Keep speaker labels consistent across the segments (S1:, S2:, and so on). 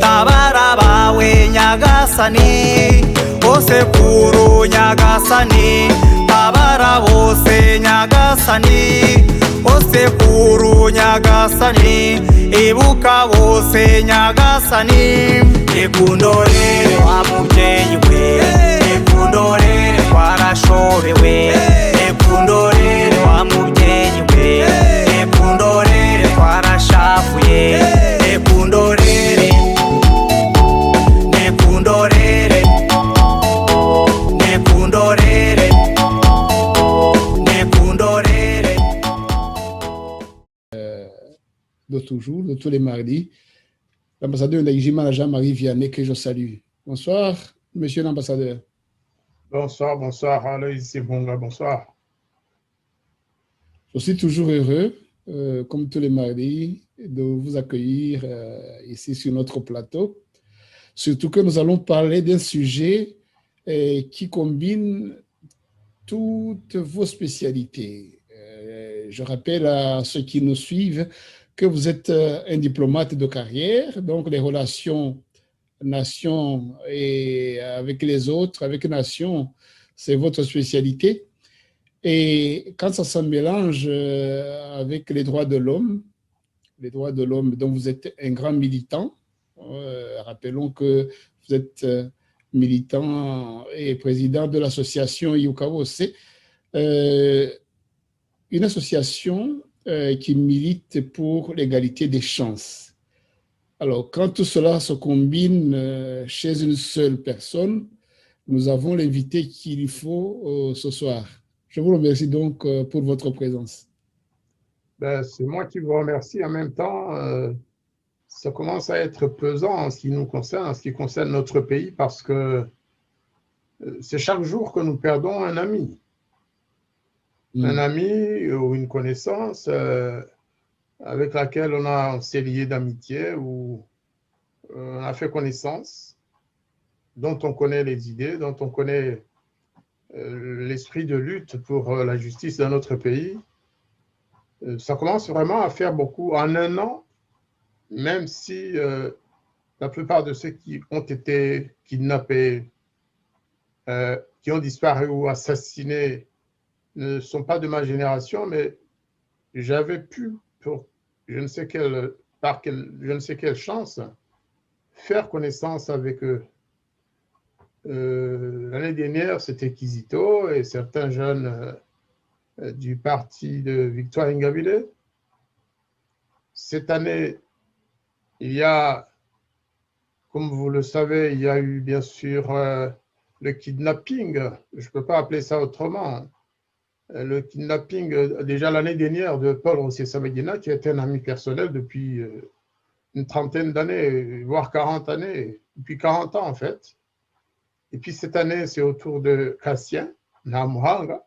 S1: tabara bawe nyagasani, osekuru nyagasani, tabara bose nyagasani, osekuru nyagasani, ibuka bose nyagasani. Ekundorere wa mubyeyi we, ekundorere twarashobewe, ekundorere wa mubyeyi we, ekundorere twarashavuye, ekundorere, nekundorere, nekundorere, nekundorere.
S2: De toujours, de tous les mardis, l'ambassadeur Ndayishimiye Jean-Marie Vianney, que je salue. Bonsoir, monsieur l'ambassadeur.
S3: Bonsoir, bonsoir, Aloïs Sibonga, bonsoir.
S2: Je suis toujours heureux, comme tous les mardis, de vous accueillir ici sur notre plateau. Surtout que nous allons parler d'un sujet qui combine toutes vos spécialités. Je rappelle à ceux qui nous suivent que vous êtes un diplomate de carrière, donc les relations nation et avec les autres, avec nation, c'est votre spécialité. Et quand ça se mélange avec les droits de l'homme dont vous êtes un grand militant, rappelons que vous êtes militant et président de l'association Yukawose, une association qui milite pour l'égalité des chances. Alors, quand tout cela se combine chez une seule personne, nous avons l'invité qu'il faut ce soir. Je vous remercie donc pour votre présence.
S3: Ben, c'est moi qui vous remercie. En même temps, ça commence à être pesant en ce qui nous concerne, en ce qui concerne notre pays, parce que c'est chaque jour que nous perdons un ami. Un ami ou une connaissance avec laquelle on s'est lié d'amitié ou on a fait connaissance, dont on connaît les idées, dont on connaît l'esprit de lutte pour la justice dans notre pays. Ça commence vraiment à faire beaucoup en un an, même si la plupart de ceux qui ont été kidnappés, qui ont disparu ou assassinés, ne sont pas de ma génération, mais j'avais pu, pour je ne sais quelle chance, faire connaissance avec eux. L'année dernière, c'était Kizito et certains jeunes du parti de Victoire Ingabire. Cette année, il y a, comme vous le savez, il y a eu bien sûr le kidnapping, je ne peux pas appeler ça autrement, le kidnapping déjà l'année dernière de Paul Rusesabagina, qui était un ami personnel depuis une trentaine d'années, voire 40 années, depuis 40 ans en fait. Et puis cette année, c'est au tour de Cassien Namuhanga,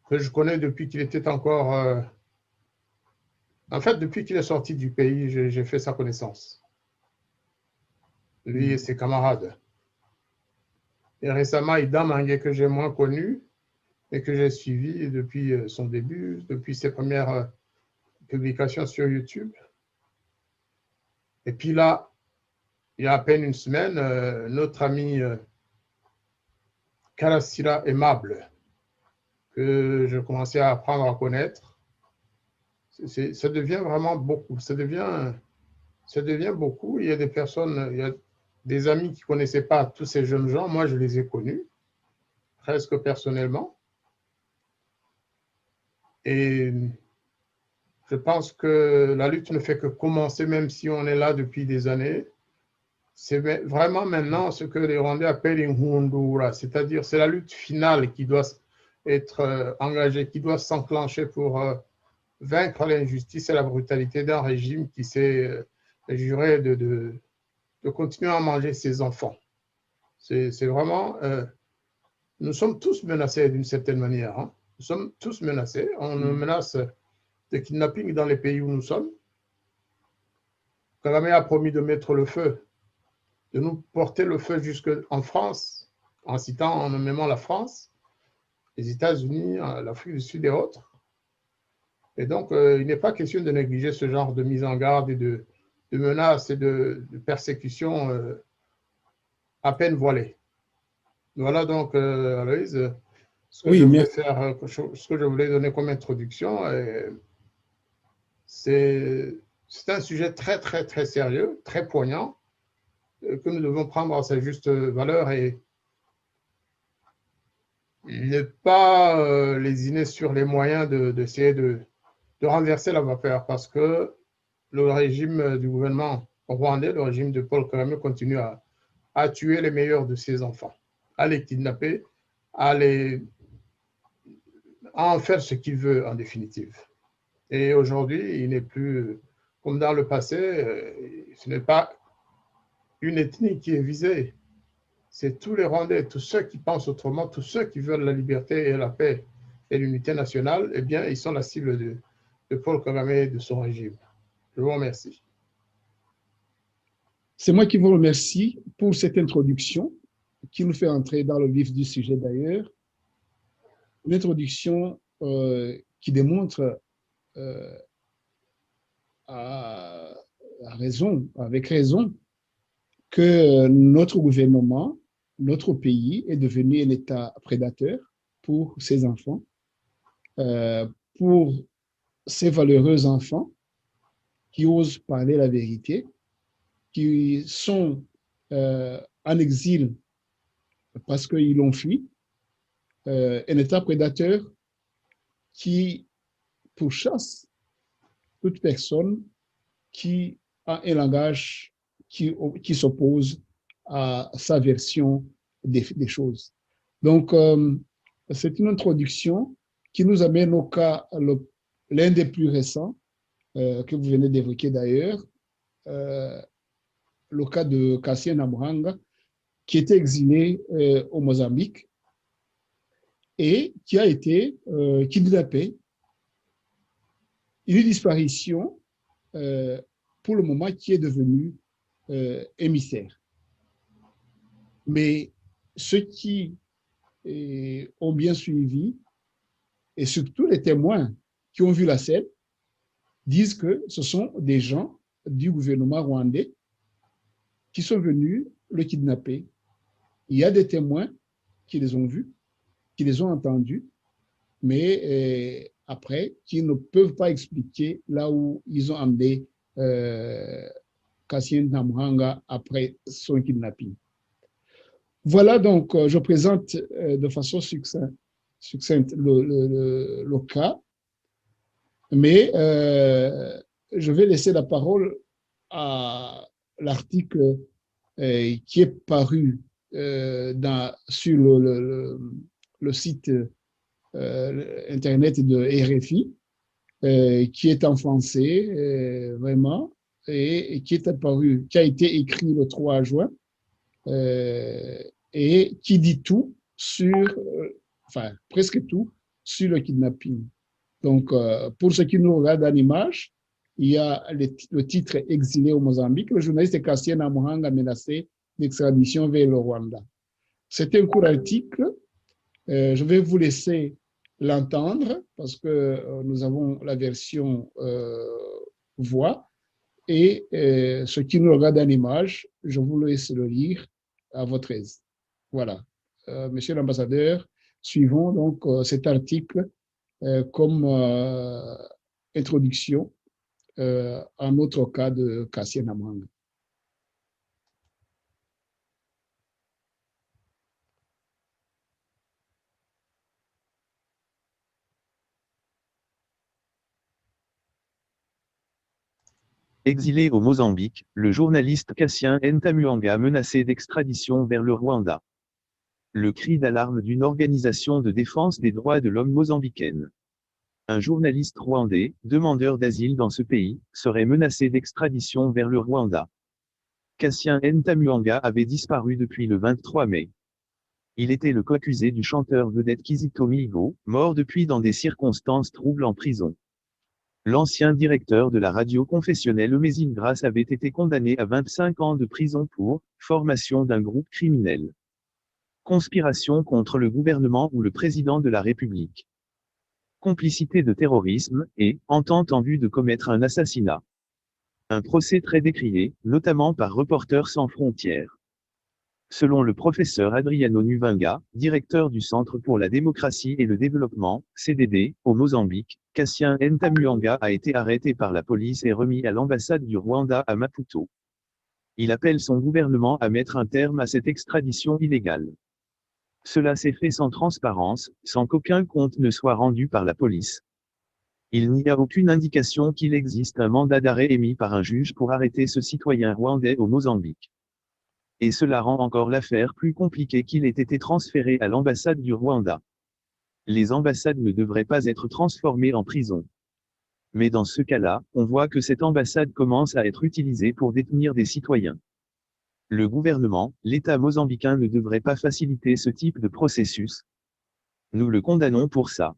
S3: que je connais depuis qu'il était encore... en fait, depuis qu'il est sorti du pays, j'ai fait sa connaissance. Lui et ses camarades. Et récemment, Ida Mangue, que j'ai moins connu et que j'ai suivi depuis son début, depuis ses premières publications sur YouTube. Et puis là, il y a à peine une semaine, notre ami Karasira Aimable, que je commençais à apprendre à connaître, ça devient vraiment beaucoup. Ça devient beaucoup. Il y a des personnes, il y a des amis qui ne connaissaient pas tous ces jeunes gens. Moi, je les ai connus, presque personnellement. Et je pense que la lutte ne fait que commencer, même si on est là depuis des années. C'est vraiment maintenant ce que les Rwandais appellent une Hundura, c'est-à-dire c'est la lutte finale qui doit être engagée, qui doit s'enclencher pour vaincre l'injustice et la brutalité d'un régime qui s'est juré de continuer à manger ses enfants. C'est vraiment... nous sommes tous menacés d'une certaine manière. Hein. Nous sommes tous menacés. On nous menace de kidnapping dans les pays où nous sommes. Kagame a promis de mettre le feu, de nous porter le feu jusqu'en France, en citant, en nommant la France, les États-Unis, l'Afrique du Sud et autres. Et donc, il n'est pas question de négliger ce genre de mise en garde et de menaces et de persécutions à peine voilées. Voilà donc, Aloïse, ce que je voulais donner comme introduction. C'est un sujet très, très, très sérieux, très poignant, que nous devons prendre à sa juste valeur et ne pas lésiner sur les moyens d'essayer de renverser la vapeur, parce que le régime du gouvernement rwandais, le régime de Paul Kagame, continue à tuer les meilleurs de ses enfants, à les kidnapper, à en faire ce qu'il veut en définitive. Et aujourd'hui, il n'est plus comme dans le passé, ce n'est pas une ethnie qui est visée, c'est tous les Rwandais, tous ceux qui pensent autrement, tous ceux qui veulent la liberté et la paix et l'unité nationale, eh bien, ils sont la cible de Paul Kagame et de son régime. Je vous remercie.
S2: C'est moi qui vous remercie pour cette introduction qui nous fait entrer dans le vif du sujet d'ailleurs. Une introduction qui démontre avec raison, que notre gouvernement, notre pays est devenu un État prédateur pour ses enfants, pour ces valeureux enfants qui osent parler la vérité, qui sont en exil parce qu'ils l'ont fui, un État prédateur qui pourchasse toute personne qui a un langage qui s'oppose à sa version des choses. Donc, c'est une introduction qui nous amène au cas, l'un des plus récents, que vous venez d'évoquer d'ailleurs, le cas de Cassien Namuhanga, qui était exilé au Mozambique et qui a été kidnappé. Une disparition, pour le moment, qui est devenue émissaire. Mais ceux qui ont bien suivi, et surtout les témoins qui ont vu la scène, disent que ce sont des gens du gouvernement rwandais qui sont venus le kidnapper. Il y a des témoins qui les ont vus, qui les ont entendus, mais après, qui ne peuvent pas expliquer là où ils ont emmené Cassien Namuhanga après son kidnapping. Voilà donc, je présente de façon succincte le cas, mais je vais laisser la parole à l'article qui est paru sur le site Internet de RFI, qui est en français, vraiment, et qui est apparu, qui a été écrit le 3 juin, et qui dit tout sur, enfin, presque tout sur le kidnapping. Donc, pour ceux qui nous regardent en image, il y a le titre « Exilé au Mozambique », le journaliste Cassien Namuhanga menacé d'extradition vers le Rwanda. C'est un court article. Je vais vous laisser l'entendre parce que nous avons la version voix et ceux qui nous regardent en image, je vous laisse le lire à votre aise. Voilà. Monsieur l'ambassadeur, suivons donc cet article comme introduction à notre cas de Cassien Namuhanga.
S4: Exilé au Mozambique, le journaliste Cassien Ntamuhanga menacé d'extradition vers le Rwanda. Le cri d'alarme d'une organisation de défense des droits de l'homme mozambicaine. Un journaliste rwandais, demandeur d'asile dans ce pays, serait menacé d'extradition vers le Rwanda. Cassien Ntamuhanga avait disparu depuis le 23 mai. Il était le co-accusé du chanteur vedette Kizito Mihigo, mort depuis dans des circonstances troubles en prison. L'ancien directeur de la radio confessionnelle Amazing Grace avait été condamné à 25 ans de prison pour formation d'un groupe criminel. Conspiration contre le gouvernement ou le président de la République. Complicité de terrorisme et entente en vue de commettre un assassinat. Un procès très décrié, notamment par Reporters sans frontières. Selon le professeur Adriano Nuvinga, directeur du Centre pour la démocratie et le développement, CDD, au Mozambique, Cassien Ntamuanga a été arrêté par la police et remis à l'ambassade du Rwanda à Maputo. Il appelle son gouvernement à mettre un terme à cette extradition illégale. Cela s'est fait sans transparence, sans qu'aucun compte ne soit rendu par la police. Il n'y a aucune indication qu'il existe un mandat d'arrêt émis par un juge pour arrêter ce citoyen rwandais au Mozambique. Et cela rend encore l'affaire plus compliquée qu'il ait été transféré à l'ambassade du Rwanda. Les ambassades ne devraient pas être transformées en prison. Mais dans ce cas-là, on voit que cette ambassade commence à être utilisée pour détenir des citoyens. Le gouvernement, l'État mozambicain ne devrait pas faciliter ce type de processus. Nous le condamnons pour ça.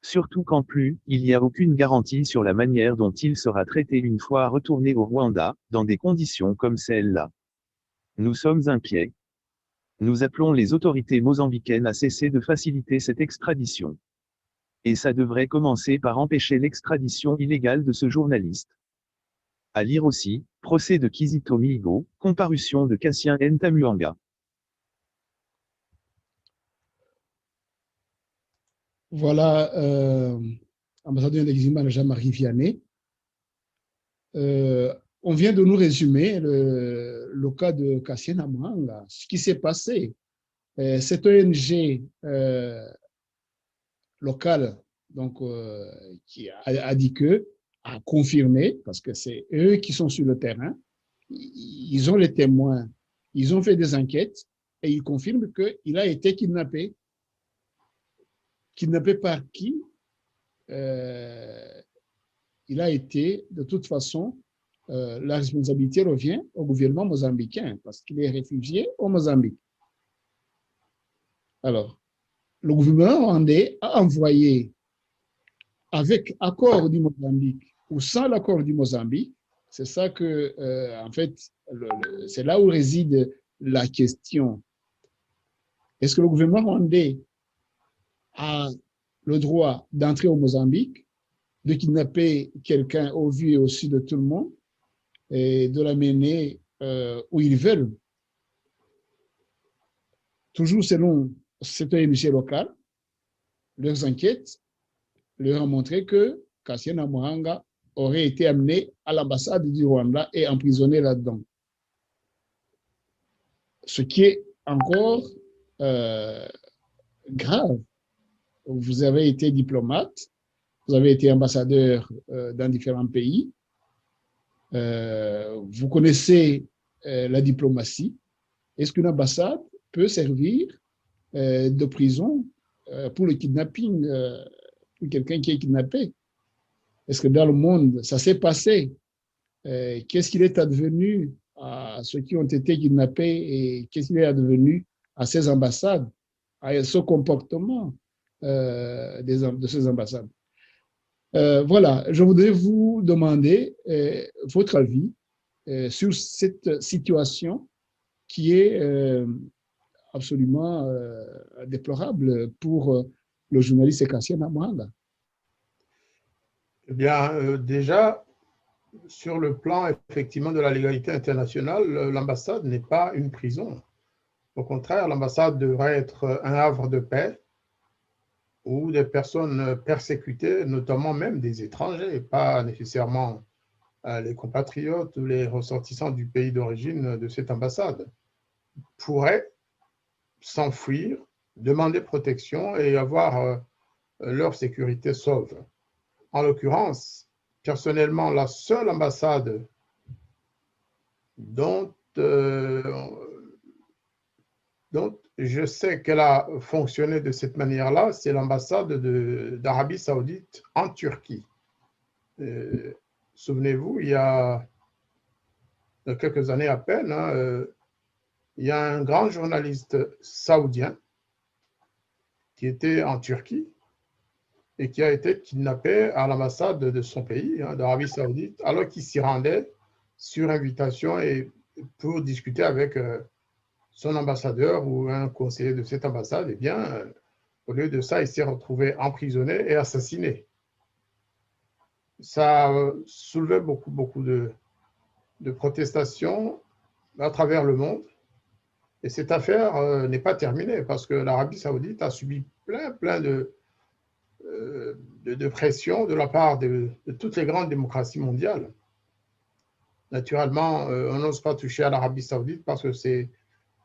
S4: Surtout qu'en plus, il n'y a aucune garantie sur la manière dont il sera traité une fois retourné au Rwanda, dans des conditions comme celle-là. Nous sommes inquiets. Nous appelons les autorités mozambicaines à cesser de faciliter cette extradition. Et ça devrait commencer par empêcher l'extradition illégale de ce journaliste. À lire aussi, procès de Kizito Mihigo, comparution de Cassien Ntamuanga.
S2: Voilà, ambassadeur d'Exima Jean-Marie Vianney. On vient de nous résumer le cas de Cassien Ntamuanga, ce qui s'est passé. Cette ONG locale donc, qui a dit que, a confirmé, parce que c'est eux qui sont sur le terrain, ils ont les témoins, ils ont fait des enquêtes et ils confirment qu'il a été kidnappé. Kidnappé par qui? Il a été, de toute façon, la responsabilité revient au gouvernement mozambicain parce qu'il est réfugié au Mozambique. Alors, le gouvernement rwandais a envoyé, avec accord du Mozambique ou sans l'accord du Mozambique, c'est ça que, en fait, c'est là où réside la question. Est-ce que le gouvernement rwandais a le droit d'entrer au Mozambique, de kidnapper quelqu'un au vu et au su de tout le monde et de l'amener où ils veulent? Toujours selon cette ONG locale, leurs enquêtes leur ont montré que Cassien Ntamuanga aurait été amené à l'ambassade du Rwanda et emprisonné là-dedans. Ce qui est encore grave. Vous avez été diplomate, vous avez été ambassadeur dans différents pays, vous connaissez la diplomatie. Est-ce qu'une ambassade peut servir de prison pour le kidnapping, pour quelqu'un qui est kidnappé? Est-ce que dans le monde, ça s'est passé? Qu'est-ce qu'il est advenu à ceux qui ont été kidnappés et qu'est-ce qu'il est advenu à ces ambassades, à ce comportement de ces ambassades? Voilà, je voudrais vous demander votre avis sur cette situation qui est absolument déplorable pour le journaliste Cassien Ntamuanga.
S3: Eh bien, déjà, sur le plan effectivement de la légalité internationale, l'ambassade n'est pas une prison. Au contraire, l'ambassade devrait être un havre de paix où des personnes persécutées, notamment même des étrangers, pas nécessairement les compatriotes ou les ressortissants du pays d'origine de cette ambassade, pourraient s'enfuir, demander protection et avoir leur sécurité sauve. En l'occurrence, personnellement, la seule ambassade dont je sais qu'elle a fonctionné de cette manière-là, c'est l'ambassade d'Arabie Saoudite en Turquie. Souvenez-vous, il y a quelques années à peine, il y a un grand journaliste saoudien qui était en Turquie et qui a été kidnappé à l'ambassade de son pays, d'Arabie Saoudite, alors qu'il s'y rendait sur invitation et pour discuter avec son ambassadeur ou un conseiller de cette ambassade. Eh bien, au lieu de ça, il s'est retrouvé emprisonné et assassiné. ça a soulevé beaucoup de protestations à travers le monde. Et cette affaire n'est pas terminée parce que l'Arabie saoudite a subi plein de pression de la part de toutes les grandes démocraties mondiales. Naturellement, on n'ose pas toucher à l'Arabie saoudite parce que c'est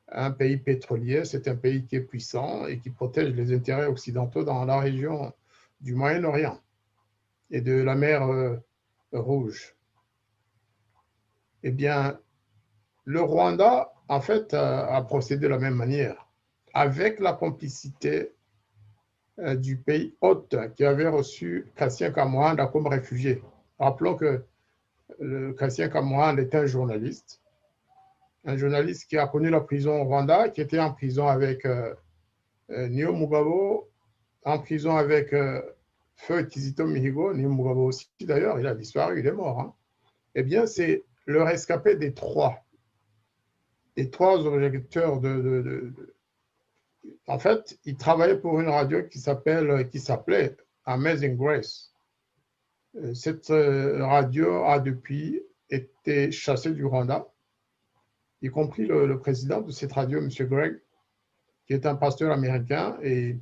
S3: un pays pétrolier, c'est un pays qui est puissant et qui protège les intérêts occidentaux dans la région du Moyen-Orient et de la mer Rouge. Eh bien, le Rwanda, en fait, a procédé de la même manière, avec la complicité du pays hôte qui avait reçu Cassien Kamwanda comme réfugié. Rappelons que Cassien Kamwanda était un journaliste qui a connu la prison au Rwanda, qui était en prison avec Nio Mugabo, en prison avec Feu Kizito Mihigo. Nio Mugabo aussi, d'ailleurs, il a disparu, il est mort. Hein. Eh bien, c'est le rescapé des trois objecteurs En fait, il travaillait pour une radio qui s'appelait Amazing Grace. Cette radio a depuis été chassée du Rwanda, y compris le président de cette radio, M. Greg, qui est un pasteur américain, et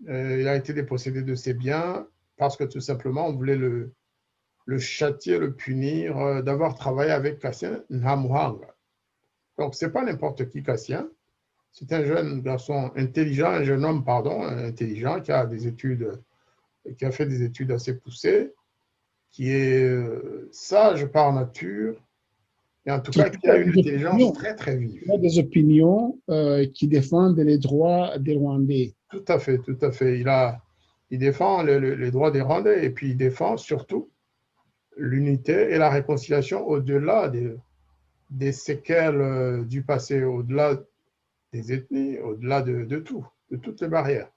S3: il a été dépossédé de ses biens parce que tout simplement on voulait le châtier, le punir d'avoir travaillé avec Cassien Nhamuhanga. Donc, ce n'est pas n'importe qui, Cassien. C'est un jeune garçon intelligent, un jeune homme, pardon, intelligent, qui a fait des études assez poussées, qui est sage par nature, et en tout cas qui a une intelligence très vive.
S2: Il a des opinions qui défendent les droits des Rwandais.
S3: Tout à fait, tout à fait. Il défend les droits des Rwandais, et puis il défend surtout l'unité et la réconciliation au-delà des séquelles du passé, au-delà des ethnies, au-delà de tout, de toutes les barrières.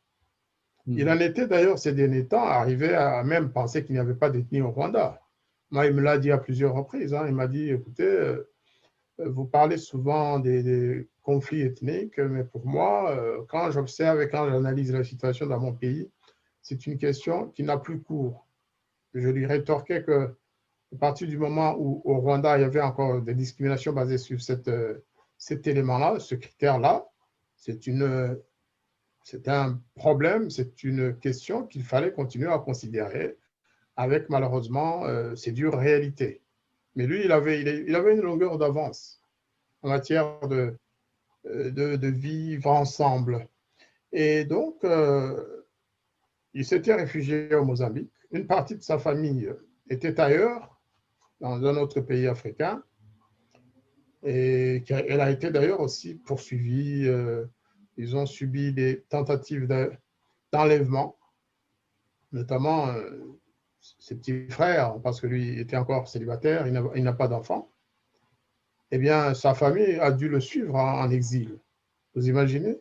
S3: Il en était d'ailleurs ces derniers temps arrivé à même penser qu'il n'y avait pas d'ethnie au Rwanda. Moi, il me l'a dit à plusieurs reprises. Hein. Il m'a dit, écoutez, vous parlez souvent des conflits ethniques, mais pour moi, quand j'observe et quand j'analyse la situation dans mon pays, c'est une question qui n'a plus cours. Je lui rétorquais que à partir du moment où au Rwanda, il y avait encore des discriminations basées sur cet élément-là, ce critère-là, c'est un problème, c'est une question qu'il fallait continuer à considérer avec malheureusement ces dures réalités. Mais lui, il avait une longueur d'avance en matière de vivre ensemble. Et donc, il s'était réfugié au Mozambique. Une partie de sa famille était ailleurs, dans un autre pays africain, et elle a été d'ailleurs aussi poursuivie. Ils ont subi des tentatives d'enlèvement, notamment ses petits frères, parce que lui était encore célibataire, il n'a pas d'enfant. Eh bien, sa famille a dû le suivre en exil. Vous imaginez?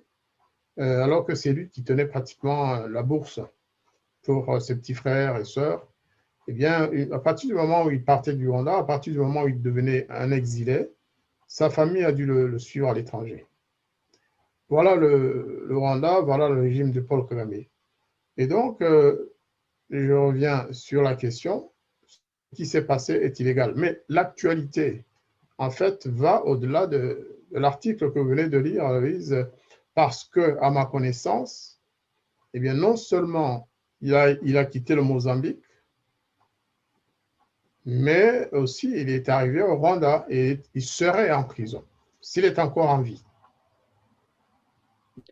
S3: Alors que c'est lui qui tenait pratiquement la bourse pour ses petits frères et sœurs. Eh bien, à partir du moment où il partait du Rwanda, à partir du moment où il devenait un exilé, sa famille a dû le suivre à l'étranger. Voilà le Rwanda, voilà le régime de Paul Kagame. Et donc, je reviens sur la question, ce qui s'est passé est illégal. Mais l'actualité, en fait, va au-delà de l'article que vous venez de lire, Louise, parce que, à ma connaissance, eh bien, non seulement il a quitté le Mozambique, mais aussi il est arrivé au Rwanda et il serait en prison, s'il est encore en vie.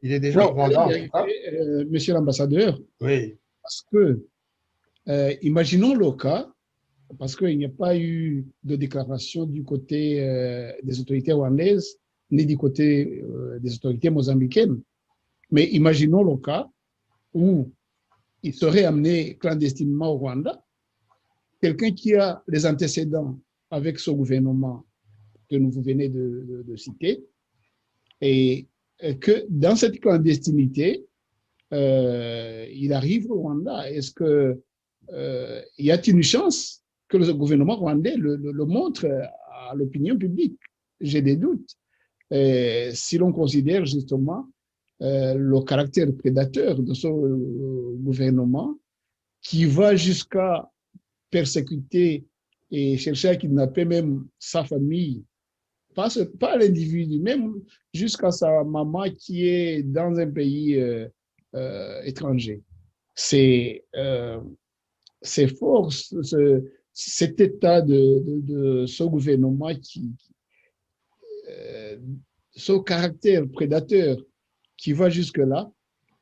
S3: Il est déjà au Rwanda, en tout cas.
S2: Monsieur l'ambassadeur,
S3: Oui.
S2: Parce que, imaginons le cas, parce qu'il n'y a pas eu de déclaration du côté des autorités rwandaises, ni du côté des autorités mozambicaines, mais imaginons le cas où il serait amené clandestinement au Rwanda, quelqu'un qui a les antécédents avec ce gouvernement que vous venez de citer, et que dans cette clandestinité, il arrive au Rwanda. Est-ce que y a-t-il une chance que le gouvernement rwandais le montre à l'opinion publique? J'ai des doutes. Si l'on considère justement le caractère prédateur de ce gouvernement qui va jusqu'à persécuter et chercher à kidnapper même sa famille, pas l'individu, même jusqu'à sa maman qui est dans un pays étranger. C'est fort, cet état de ce gouvernement ce caractère prédateur qui va jusque-là.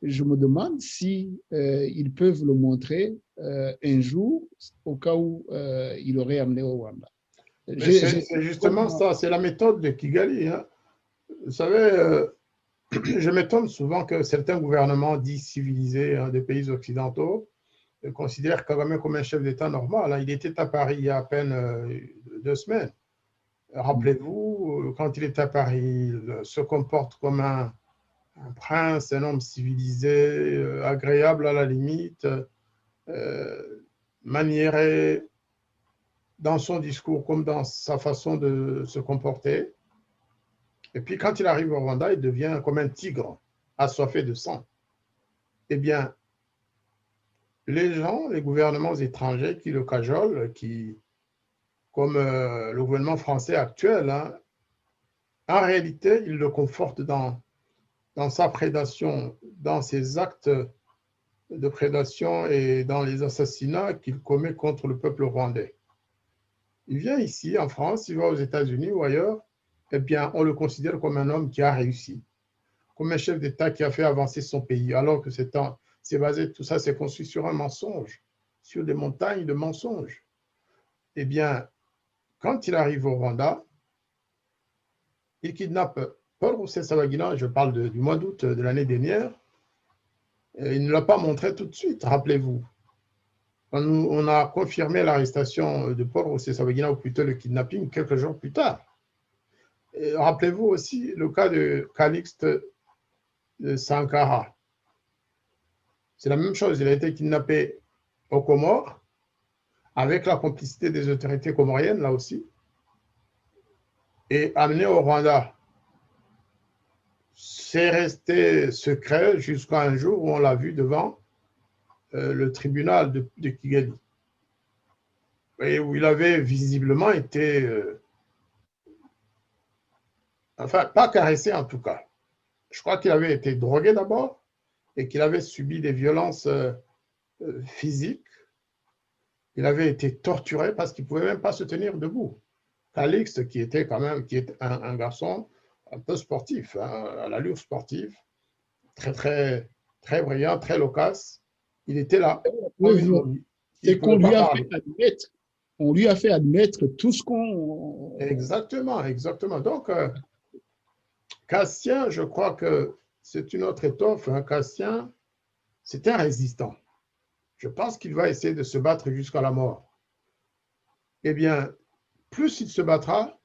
S2: Je me demande si ils peuvent le montrer un jour au cas où il aurait amené au Rwanda.
S3: C'est justement ça, c'est la méthode de Kigali. Hein. Vous savez, je m'étonne souvent que certains gouvernements dits civilisés des pays occidentaux considèrent Kagame comme un chef d'État normal. Hein. Il était à Paris il y a à peine 2 semaines. Rappelez-vous, quand il est à Paris, il se comporte comme un prince, un homme civilisé, agréable à la limite, maniéré dans son discours comme dans sa façon de se comporter. Et puis quand il arrive au Rwanda, il devient comme un tigre assoiffé de sang. Eh bien, les gens, les gouvernements étrangers qui le cajolent, comme le gouvernement français actuel, hein, en réalité, ils le confortent dans sa prédation, dans ses actes de prédation et dans les assassinats qu'il commet contre le peuple rwandais. Il vient ici, en France, il va aux États-Unis ou ailleurs, eh bien, on le considère comme un homme qui a réussi, comme un chef d'État qui a fait avancer son pays, alors que c'est basé, tout ça, c'est construit sur un mensonge, sur des montagnes de mensonges. Eh bien, quand il arrive au Rwanda, il kidnappe Paul Rusesabagina, je parle du mois d'août de l'année dernière. Il ne l'a pas montré tout de suite, rappelez-vous. On a confirmé l'arrestation de Paul Rusesabagina, ou plutôt le kidnapping, quelques jours plus tard. Rappelez-vous aussi le cas de Calixte Sankara. C'est la même chose, il a été kidnappé aux Comores, avec la complicité des autorités comoriennes, là aussi, et amené au Rwanda. C'est resté secret jusqu'à un jour où on l'a vu devant le tribunal de Kigali, et où il avait visiblement été, enfin, pas caressé en tout cas. Je crois qu'il avait été drogué d'abord et qu'il avait subi des violences physiques. Il avait été torturé parce qu'il ne pouvait même pas se tenir debout. Calixte, qui était un garçon un peu sportif, hein, à l'allure sportive, très, très, très brillant, très loquace, il était là.
S2: Et qu'on lui a fait admettre, on lui a fait admettre tout ce qu'on...
S3: Exactement, exactement. Donc, Cassien, je crois que c'est une autre étoffe. Hein. Cassien, c'est un résistant. Je pense qu'il va essayer de se battre jusqu'à la mort. Eh bien, plus il se battra,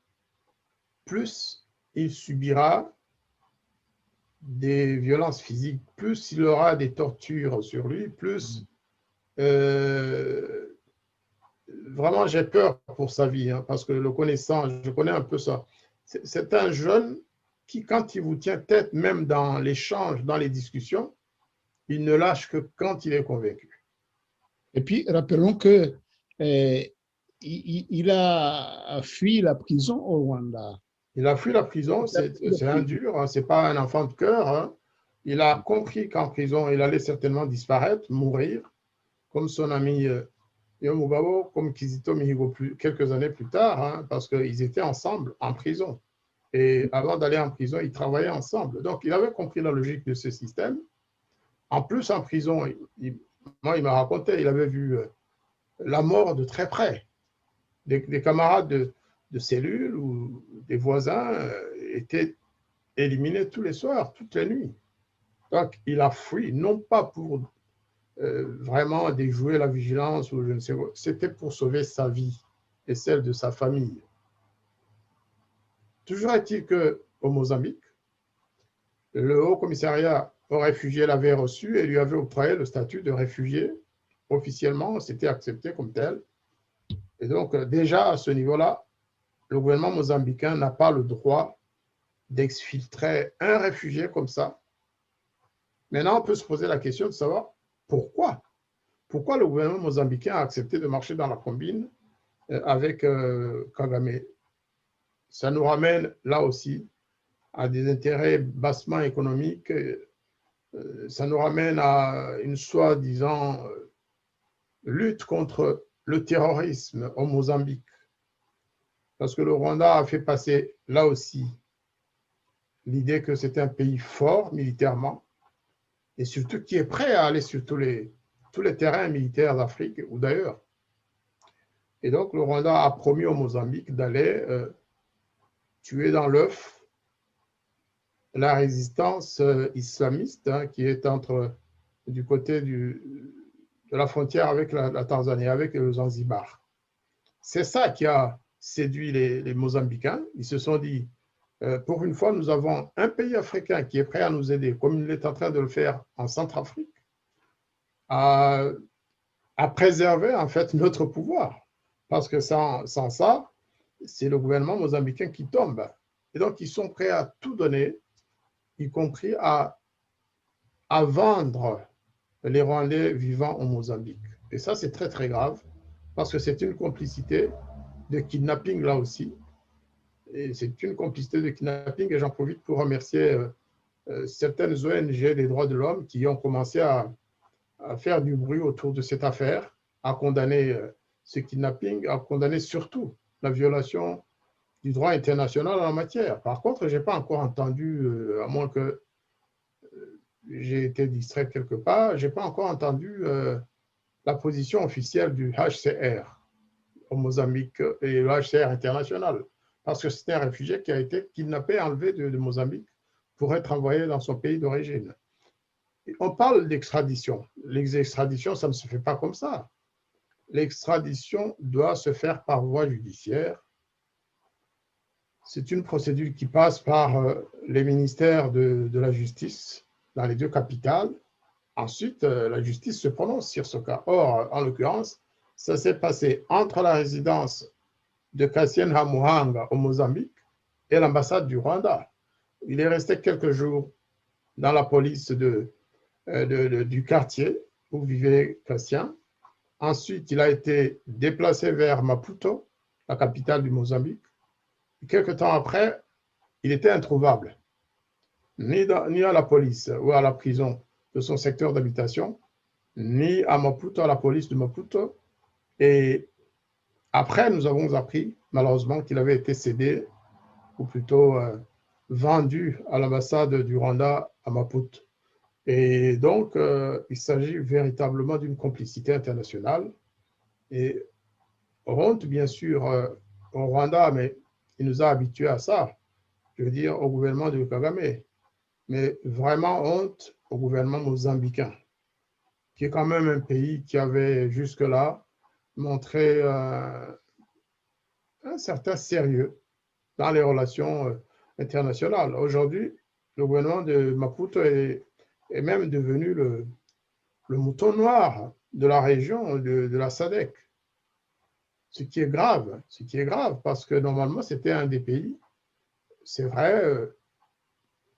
S3: plus il subira des violences physiques, plus il aura des tortures sur lui, plus vraiment j'ai peur pour sa vie, hein, parce que le connaissant, je connais un peu ça. C'est un jeune qui, quand il vous tient tête, même dans l'échange, dans les discussions, il ne lâche que quand il est convaincu.
S2: Et puis, rappelons que il a fui la prison au Rwanda.
S3: Il a fui la prison, c'est un dur, hein, c'est pas un enfant de cœur. Hein. Il a compris qu'en prison, il allait certainement disparaître, mourir, comme son ami Yomugabo, comme Kizito Mihigo quelques années plus tard, hein, parce qu'ils étaient ensemble en prison. Et avant d'aller en prison, ils travaillaient ensemble. Donc, il avait compris la logique de ce système. En plus, en prison, moi, il m'a raconté, il avait vu la mort de très près. Des camarades de cellule ou des voisins étaient éliminés tous les soirs, toutes les nuits. Donc, il a fui, non pas pour vraiment déjouer la vigilance ou je ne sais quoi, c'était pour sauver sa vie et celle de sa famille. Toujours est-il qu'au Mozambique, le Haut Commissariat aux réfugiés l'avait reçu et lui avait octroyé le statut de réfugié. Officiellement, c'était accepté comme tel. Et donc, déjà à ce niveau-là, le gouvernement mozambicain n'a pas le droit d'exfiltrer un réfugié comme ça. Maintenant, on peut se poser la question de savoir pourquoi. pourquoi le gouvernement mozambicain a accepté de marcher dans la combine avec Kagame? Ça nous ramène là aussi à des intérêts bassement économiques. Ça nous ramène à une soi-disant lutte contre le terrorisme au Mozambique. Parce que le Rwanda a fait passer là aussi l'idée que c'est un pays fort militairement et surtout qui est prêt à aller sur tous les terrains militaires d'Afrique ou d'ailleurs. Et donc le Rwanda a promis au Mozambique d'aller tuer dans l'œuf la résistance islamiste qui est du côté de la frontière avec la Tanzanie, avec le Zanzibar. C'est ça qui a séduit les Mozambicains. Ils se sont dit, pour une fois, nous avons un pays africain qui est prêt à nous aider, comme il est en train de le faire en Centrafrique, à préserver en fait notre pouvoir. Parce que sans ça, c'est le gouvernement mozambicain qui tombe. Et donc, ils sont prêts à tout donner, y compris à vendre les Rwandais vivant au Mozambique. Et ça, c'est très, très grave, parce que c'est une complicité de kidnapping là aussi. Et c'est une complicité de kidnapping, et j'en profite pour remercier certaines ONG des droits de l'homme qui ont commencé à faire du bruit autour de cette affaire, à condamner ce kidnapping, à condamner surtout la violation du droit international en la matière. Par contre, je n'ai pas encore entendu, à moins que j'ai été distrait quelque part, je n'ai pas encore entendu la position officielle du HCR au Mozambique et le HCR international, parce que c'est un réfugié qui a été kidnappé, enlevé de Mozambique pour être envoyé dans son pays d'origine. On parle d'extradition. L'extradition, ça ne se fait pas comme ça. L'extradition doit se faire par voie judiciaire. C'est une procédure qui passe par les ministères de la justice dans les deux capitales. Ensuite, la justice se prononce sur ce cas. Or, en l'occurrence, ça s'est passé entre la résidence de Cassien Hamuhanga au Mozambique et l'ambassade du Rwanda. Il est resté quelques jours dans la police du quartier où vivait Cassien. Ensuite, il a été déplacé vers Maputo, la capitale du Mozambique. Quelques temps après, il était introuvable, ni à la police ou à la prison de son secteur d'habitation, ni à Maputo, à la police de Maputo. Et après, nous avons appris, malheureusement, qu'il avait été cédé, ou plutôt vendu à l'ambassade du Rwanda à Maputo. Et donc, il s'agit véritablement d'une complicité internationale. Et honte, bien sûr, au Rwanda, mais il nous a habitués à ça, je veux dire au gouvernement de Kagame, mais vraiment honte au gouvernement mozambicain, qui est quand même un pays qui avait jusque-là montré un certain sérieux dans les relations internationales. Aujourd'hui, le gouvernement de Maputo est même devenu le mouton noir de la région de la SADC. Ce qui est grave parce que normalement c'était un des pays, c'est vrai,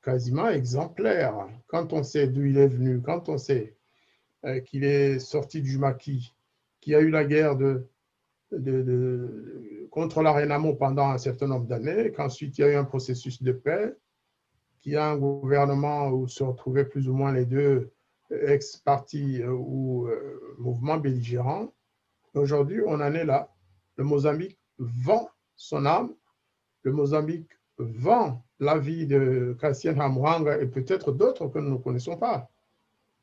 S3: quasiment exemplaire. Quand on sait d'où il est venu, quand on sait qu'il est sorti du maquis, qu'il y a eu la guerre contre la Renamo pendant un certain nombre d'années, qu'ensuite il y a eu un processus de paix, qu'il y a un gouvernement où se retrouvaient plus ou moins les deux ex-partis ou mouvements belligérants. Aujourd'hui, on en est là. Le Mozambique vend son âme, le Mozambique vend la vie de Cassien Hamuhanga et peut-être d'autres que nous ne connaissons pas,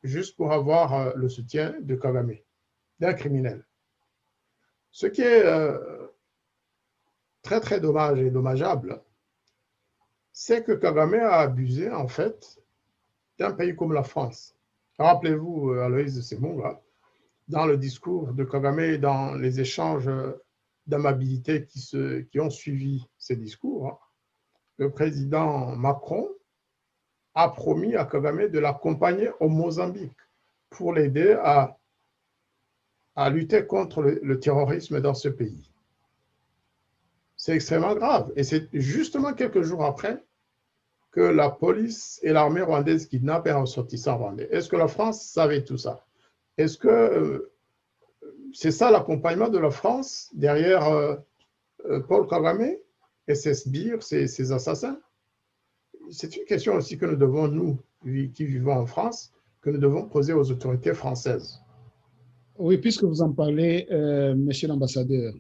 S3: juste pour avoir le soutien de Kagame, d'un criminel. Ce qui est très très dommage et dommageable, c'est que Kagame a abusé en fait d'un pays comme la France. Rappelez-vous Aloïse Semunga, dans le discours de Kagame et dans les échanges d'amabilité qui ont suivi ces discours, le président Macron a promis à Kagame de l'accompagner au Mozambique pour l'aider à lutter contre le terrorisme dans ce pays. C'est extrêmement grave. Et c'est justement quelques jours après que la police et l'armée rwandaise kidnappent un ressortissant rwandais. Est-ce que la France savait tout ça? Est-ce que c'est ça l'accompagnement de la France derrière Paul Kagame et ses sbires, ses assassins. C'est une question aussi que nous devons, nous, qui vivons en France, que nous devons poser aux autorités françaises.
S2: Oui, puisque vous en parlez, monsieur l'ambassadeur,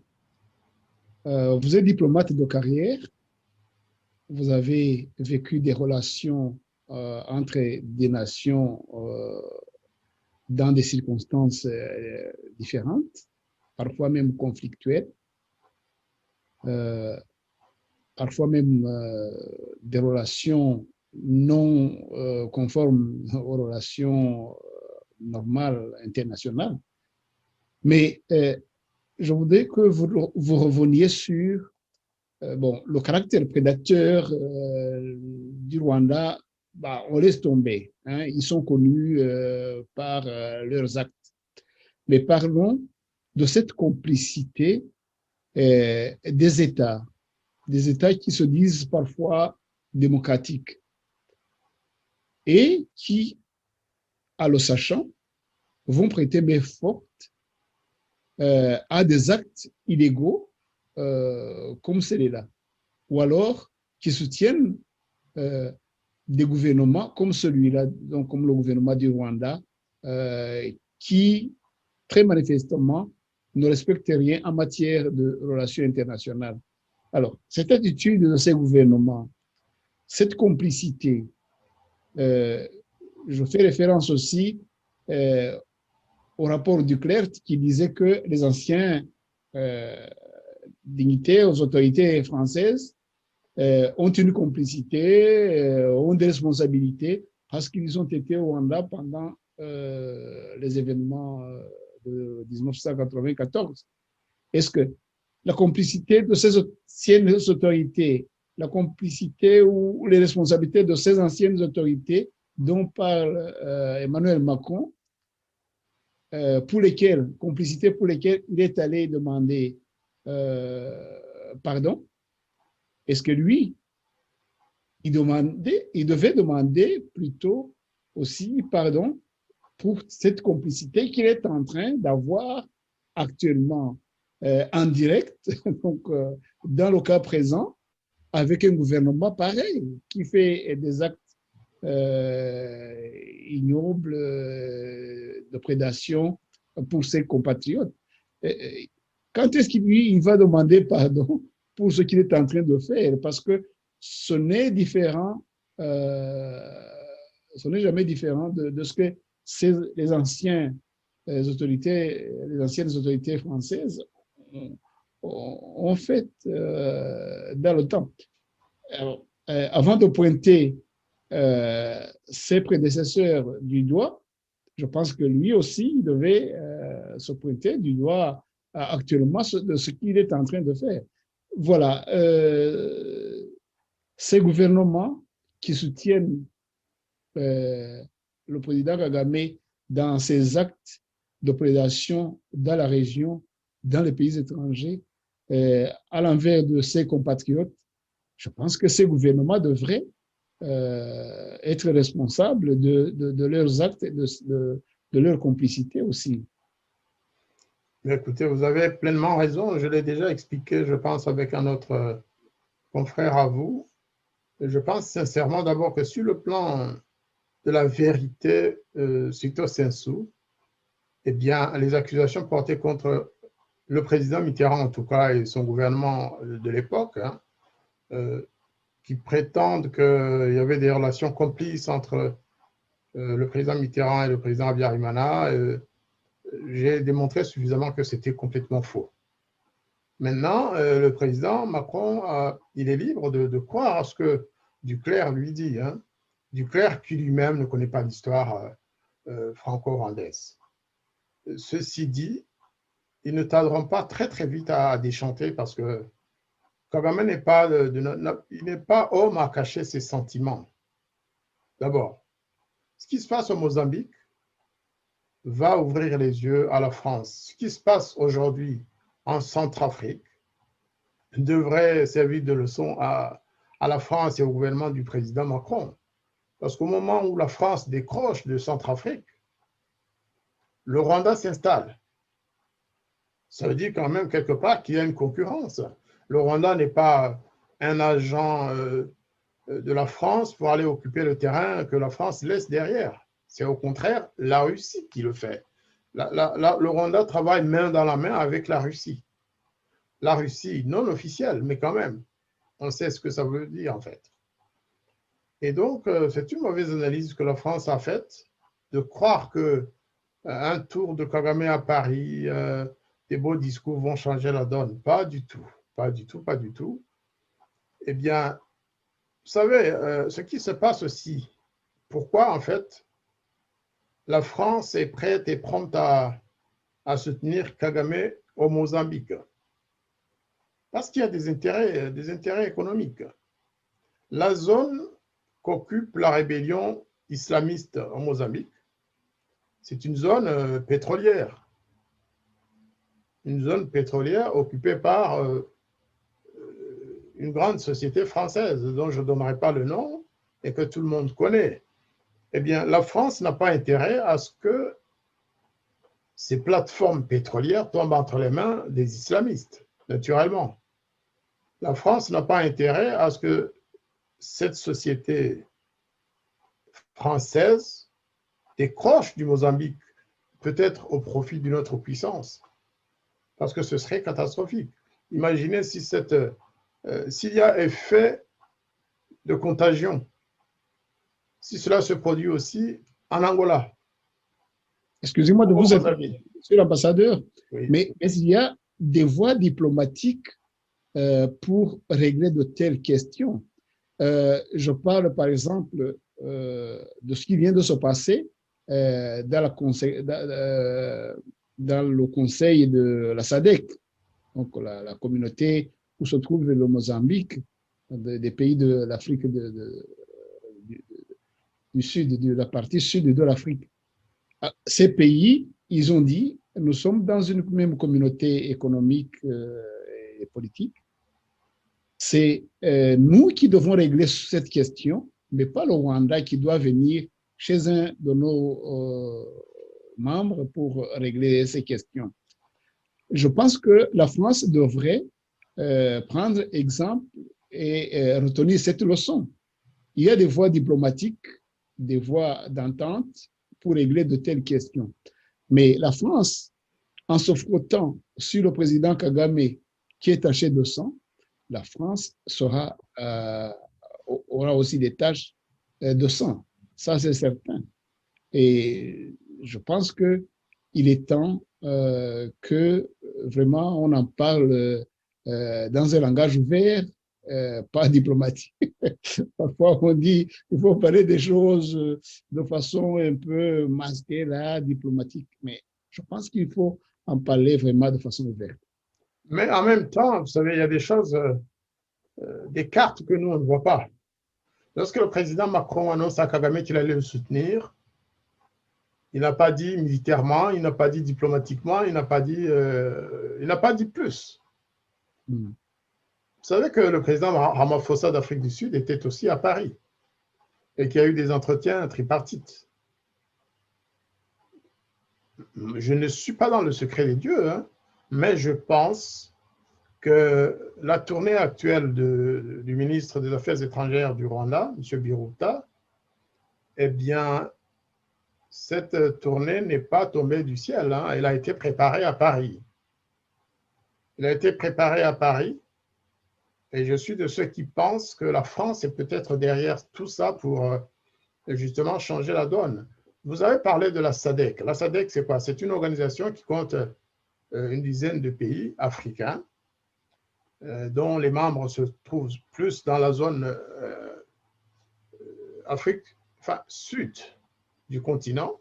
S2: vous êtes diplomate de carrière, vous avez vécu des relations entre des nations dans des circonstances différentes, parfois même conflictuelles, parfois même des relations non conformes aux relations normales internationales. Mais je voudrais que vous reveniez sur le caractère prédateur du Rwanda. Bah, on laisse tomber. Hein, ils sont connus par leurs actes. Mais parlons de cette complicité des États qui se disent parfois démocratiques et qui, à le sachant, vont prêter main forte à des actes illégaux comme celui-là, ou alors qui soutiennent des gouvernements comme celui-là, donc comme le gouvernement du Rwanda, qui très manifestement ne respecte rien en matière de relations internationales. Alors, cette attitude de ces gouvernements, cette complicité, je fais référence aussi au rapport du Clerc qui disait que les anciens dignitaires, aux autorités françaises, ont une complicité, ont des responsabilités parce qu'ils ont été au Rwanda pendant les événements de 1994. Est-ce que la complicité de ces anciennes autorités, la complicité ou les responsabilités de ces anciennes autorités dont parle Emmanuel Macron, complicité pour lesquelles il est allé demander pardon, est-ce que lui, il devait demander plutôt aussi pardon pour cette complicité qu'il est en train d'avoir actuellement en direct, donc dans le cas présent, avec un gouvernement pareil, qui fait des actes ignobles de prédation pour ses compatriotes. Quand est-ce qu'il va demander pardon pour ce qu'il est en train de faire? Parce que ce n'est différent, ce n'est jamais différent de ce que les anciennes autorités françaises ont fait dans le temps. Alors, avant de pointer ses prédécesseurs du doigt, je pense que lui aussi devait se pointer du doigt actuellement de ce qu'il est en train de faire. Voilà, ces gouvernements qui soutiennent le président Kagame dans ses actes de prédation dans la région, dans les pays étrangers, à l'envers de ses compatriotes, je pense que ces gouvernements devraient être responsables de leurs actes et de leur complicité aussi.
S3: Mais écoutez, vous avez pleinement raison. Je l'ai déjà expliqué, je pense, avec un autre confrère à vous. Et je pense sincèrement d'abord que sur le plan de la vérité, Sito Sensu, eh bien, les accusations portées contre le président Mitterrand, en tout cas, et son gouvernement de l'époque, hein, qui prétendent qu'il y avait des relations complices entre le président Mitterrand et le président Habyarimana, j'ai démontré suffisamment que c'était complètement faux. Maintenant, le président Macron, il est libre de croire à ce que Duclerc lui dit. Hein. Duclerc qui lui-même ne connaît pas l'histoire franco-rwandaise. Ceci dit, ils ne tarderont pas très vite à déchanter parce que Kagame n'est pas, il n'est pas homme à cacher ses sentiments. D'abord, ce qui se passe au Mozambique va ouvrir les yeux à la France. Ce qui se passe aujourd'hui en Centrafrique devrait servir de leçon à la France et au gouvernement du président Macron. Parce qu'au moment où la France décroche de Centrafrique, le Rwanda s'installe. Ça veut dire quand même quelque part qu'il y a une concurrence. Le Rwanda n'est pas un agent de la France pour aller occuper le terrain que la France laisse derrière. C'est au contraire la Russie qui le fait. Le Rwanda travaille main dans la main avec la Russie. La Russie non officielle, mais quand même, on sait ce que ça veut dire en fait. Et donc, c'est une mauvaise analyse que la France a faite de croire que un tour de Kagame à Paris, des beaux discours vont changer la donne. Pas du tout, pas du tout, pas du tout. Eh bien, vous savez, ce qui se passe aussi, pourquoi en fait la France est prête et prompte à soutenir Kagame au Mozambique? Parce qu'il y a des intérêts économiques. La zone qu'occupe la rébellion islamiste au Mozambique, c'est une zone pétrolière. Une zone pétrolière occupée par une grande société française dont je ne donnerai pas le nom et que tout le monde connaît. Eh bien, la France n'a pas intérêt à ce que ces plateformes pétrolières tombent entre les mains des islamistes, naturellement. La France n'a pas intérêt à ce que cette société française décroche du Mozambique, peut-être au profit d'une autre puissance, parce que ce serait catastrophique. Imaginez si s'il y a effet de contagion, si cela se produit aussi en Angola.
S2: Excusez-moi de vous interrompre, monsieur l'ambassadeur,
S3: Oui.
S2: mais il y a des voies diplomatiques pour régler de telles questions. Je parle par exemple de ce qui vient de se passer dans le conseil de la SADC, donc la communauté où se trouve le Mozambique, des pays de l'Afrique du Sud, de la partie sud de l'Afrique. Ces pays, ils ont dit, nous sommes dans une même communauté économique et politique. C'est nous qui devons régler cette question, mais pas le Rwanda qui doit venir chez un de nos membres pour régler ces questions. Je pense que la France devrait prendre exemple et retenir cette leçon. Il y a des voies diplomatiques, des voies d'entente pour régler de telles questions. Mais la France, en se frottant sur le président Kagame qui est taché de sang, la France aura aussi des taches de sang. Ça, c'est certain. Et je pense qu'il est temps que vraiment on en parle dans un langage ouvert, pas diplomatique. Parfois, on dit qu'il faut parler des choses de façon un peu masquée, là, diplomatique. Mais je pense qu'il faut en parler vraiment de façon ouverte.
S3: Mais en même temps, vous savez, il y a des choses, des cartes que nous, on ne voit pas. Lorsque le président Macron annonce à Kagame qu'il allait le soutenir, il n'a pas dit militairement, il n'a pas dit diplomatiquement, il n'a pas dit plus. Vous savez que le président Ramaphosa d'Afrique du Sud était aussi à Paris et qu'il y a eu des entretiens tripartites. Je ne suis pas dans le secret des dieux, hein, mais je pense que la tournée actuelle du ministre des Affaires étrangères du Rwanda, M. Biruta, eh bien, cette tournée n'est pas tombée du ciel, hein, elle a été préparée à Paris. Elle a été préparée à Paris. Et je suis de ceux qui pensent que la France est peut-être derrière tout ça pour justement changer la donne. Vous avez parlé de la SADC. La SADC, c'est quoi? C'est une organisation qui compte une dizaine de pays africains dont les membres se trouvent plus dans la zone Afrique, enfin sud du continent.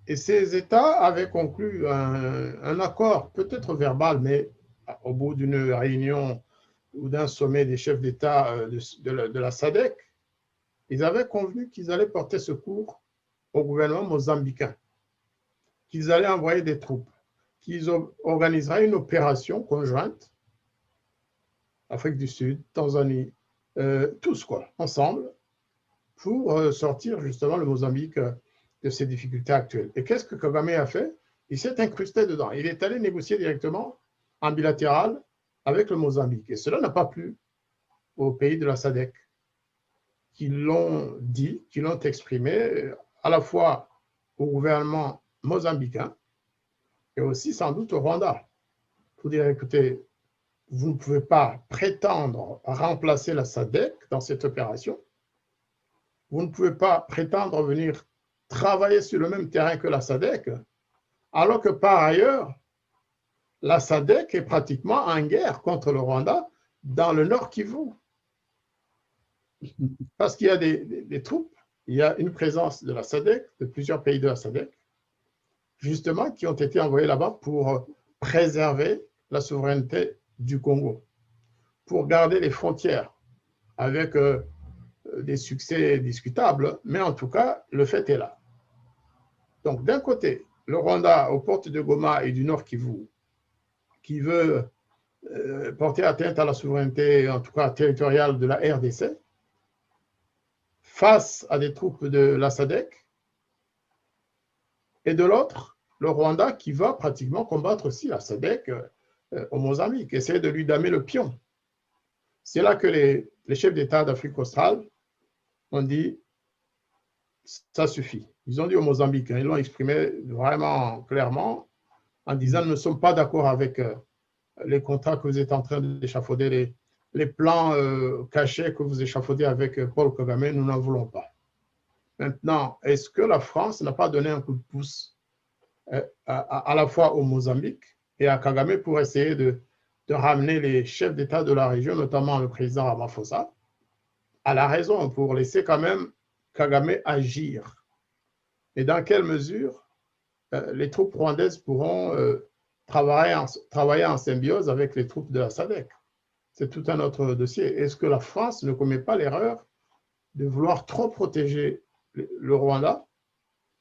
S3: Et ces États avaient conclu un accord, peut-être verbal, mais au bout d'une réunion ou d'un sommet des chefs d'État de la SADC, ils avaient convenu qu'ils allaient porter secours au gouvernement mozambicain, qu'ils allaient envoyer des troupes, qu'ils organiseraient une opération conjointe, Afrique du Sud, Tanzanie, tous quoi, ensemble, pour sortir justement le Mozambique de ses difficultés actuelles. Et qu'est-ce que Kagame a fait? Il s'est incrusté dedans. Il est allé négocier directement en bilatéral avec le Mozambique. Et cela n'a pas plu aux pays de la SADC, qui l'ont dit, qui l'ont exprimé, à la fois au gouvernement mozambicain et aussi sans doute au Rwanda, pour dire, écoutez, vous ne pouvez pas prétendre remplacer la SADC dans cette opération. Vous ne pouvez pas prétendre venir travailler sur le même terrain que la SADC, alors que par ailleurs, la SADC est pratiquement en guerre contre le Rwanda dans le Nord Kivu. Parce qu'il y a des troupes, il y a une présence de la SADC, de plusieurs pays de la SADC, justement, qui ont été envoyés là-bas pour préserver la souveraineté du Congo, pour garder les frontières avec des succès discutables, mais en tout cas, le fait est là. Donc, d'un côté, le Rwanda, aux portes de Goma et du Nord Kivu, qui veut porter atteinte à la souveraineté, en tout cas territoriale de la RDC, face à des troupes de la SADC, et de l'autre, le Rwanda qui va pratiquement combattre aussi la SADC au Mozambique, essayer de lui damer le pion. C'est là que les chefs d'État d'Afrique australe ont dit ça suffit. Ils ont dit au Mozambique, ils l'ont exprimé vraiment clairement en disant nous ne sommes pas d'accord avec les contrats que vous êtes en train d'échafauder, les plans cachés que vous échafaudez avec Paul Kagame, nous n'en voulons pas. Maintenant, est-ce que la France n'a pas donné un coup de pouce à la fois au Mozambique et à Kagame pour essayer de ramener les chefs d'État de la région, notamment le président Ramaphosa, à la raison pour laisser quand même Kagame agir? Et dans quelle mesure les troupes rwandaises pourront travailler en symbiose avec les troupes de la SADC? C'est tout un autre dossier. Est-ce que la France ne commet pas l'erreur de vouloir trop protéger le Rwanda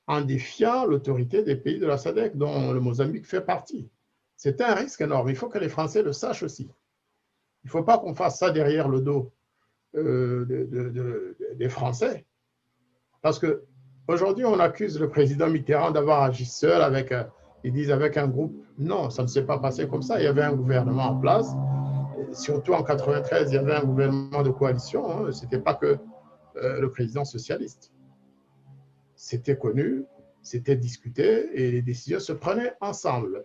S3: en défiant l'autorité des pays de la SADC, dont le Mozambique fait partie? C'est un risque énorme. Il faut que les Français le sachent aussi. Il ne faut pas qu'on fasse ça derrière le dos des Français. Parce qu'aujourd'hui, on accuse le président Mitterrand d'avoir agi seul avec, ils disent avec un groupe. Non, ça ne s'est pas passé comme ça. Il y avait un gouvernement en place. Surtout en 1993, il y avait un gouvernement de coalition. Hein. Ce n'était pas que le président socialiste. C'était connu, c'était discuté et les décisions se prenaient ensemble.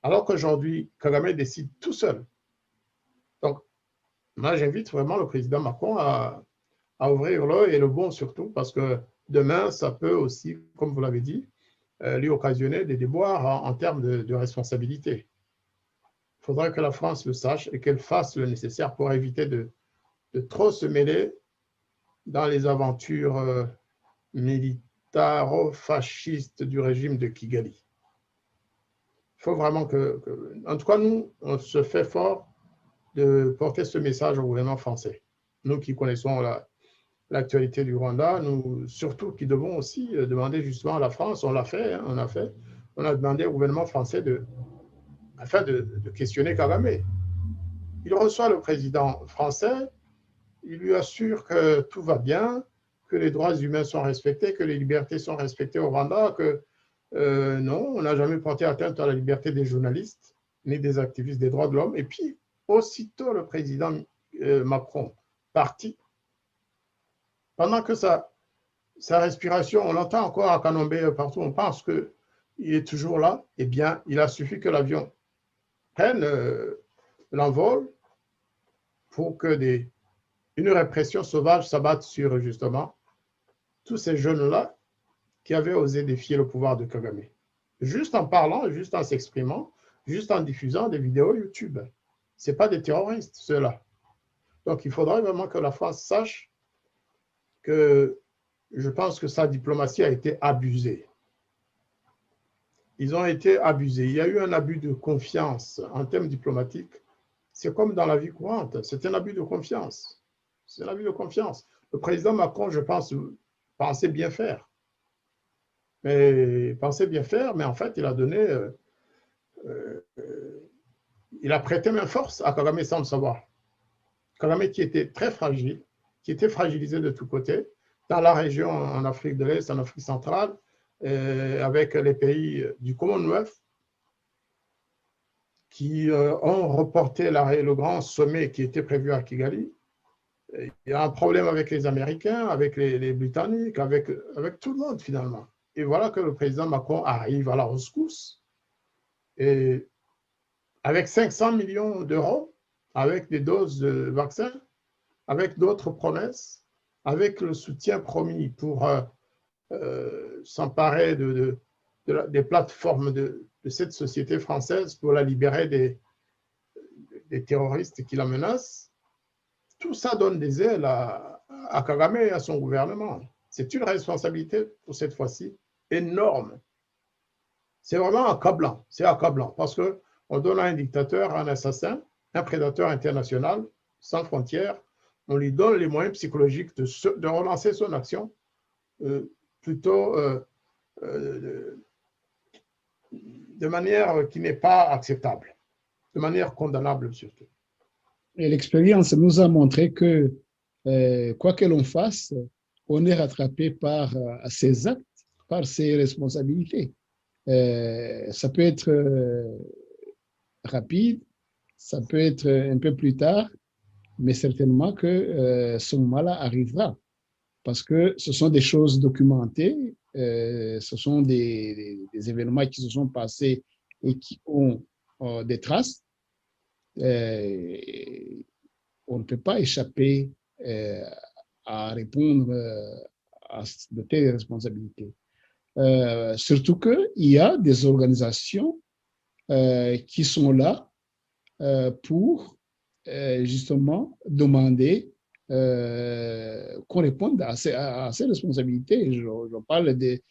S3: Alors qu'aujourd'hui, Kagame décide tout seul. Donc, moi, j'invite vraiment le président Macron à ouvrir l'œil et le bon surtout, parce que demain, ça peut aussi, comme vous l'avez dit, lui occasionner des déboires en termes de responsabilité. Il faudrait que la France le sache et qu'elle fasse le nécessaire pour éviter de trop se mêler dans les aventures militaro-fascistes du régime de Kigali. Il faut vraiment en tout cas, nous, on se fait fort de porter ce message au gouvernement français. Nous qui connaissons l'actualité du Rwanda, nous surtout qui devons aussi demander justement à la France, on l'a fait, hein, on a demandé au gouvernement français afin de questionner Kagame. Il reçoit le président français, il lui assure que tout va bien, que les droits humains sont respectés, que les libertés sont respectées au Rwanda, que non, on n'a jamais porté atteinte à la liberté des journalistes, ni des activistes des droits de l'homme. Et puis, aussitôt le président Macron parti, pendant que sa respiration, on l'entend encore à Kanombe partout, on pense qu'il est toujours là, eh bien, il a suffi que l'avion prenne l'envol pour que une répression sauvage s'abatte sur, justement, tous ces jeunes-là qui avaient osé défier le pouvoir de Kagame. Juste en parlant, juste en s'exprimant, juste en diffusant des vidéos YouTube. Ce n'est pas des terroristes, ceux-là. Donc, il faudrait vraiment que la France sache que je pense que sa diplomatie a été abusée. Ils ont été abusés. Il y a eu un abus de confiance en termes diplomatiques. C'est comme dans la vie courante. C'est un abus de confiance. C'est un abus de confiance. Le président Macron, je pense, pensait bien faire. Mais en fait, il a donné, il a prêté main force à Kagame sans le savoir. Kagame qui était très fragile, qui était fragilisé de tous côtés, dans la région, en Afrique de l'Est, en Afrique centrale, avec les pays du Commonwealth qui ont reporté le grand sommet qui était prévu à Kigali. Il y a un problème avec les Américains, avec les Britanniques, avec tout le monde finalement. Et voilà que le président Macron arrive à la rescousse. Et avec 500 millions d'euros, avec des doses de vaccins, avec d'autres promesses, avec le soutien promis pour s'emparer des plateformes de cette société française pour la libérer des terroristes qui la menacent. Tout ça donne des ailes à Kagame et à son gouvernement. C'est une responsabilité pour cette fois-ci énorme. C'est vraiment accablant. C'est accablant parce qu'on donne à un dictateur, un assassin, un prédateur international sans frontières, on lui donne les moyens psychologiques de relancer son action plutôt de manière qui n'est pas acceptable, de manière condamnable surtout.
S2: Et l'expérience nous a montré que, quoi que l'on fasse, on est rattrapé par ses actes, par ses responsabilités. Ça peut être rapide, ça peut être un peu plus tard, mais certainement que ce moment-là arrivera, parce que ce sont des choses documentées, ce sont des événements qui se sont passés et qui ont des traces. On ne peut pas échapper à répondre à de telles responsabilités. Surtout qu'il y a des organisations qui sont là pour justement demander qu'on réponde à ces responsabilités. Je parle des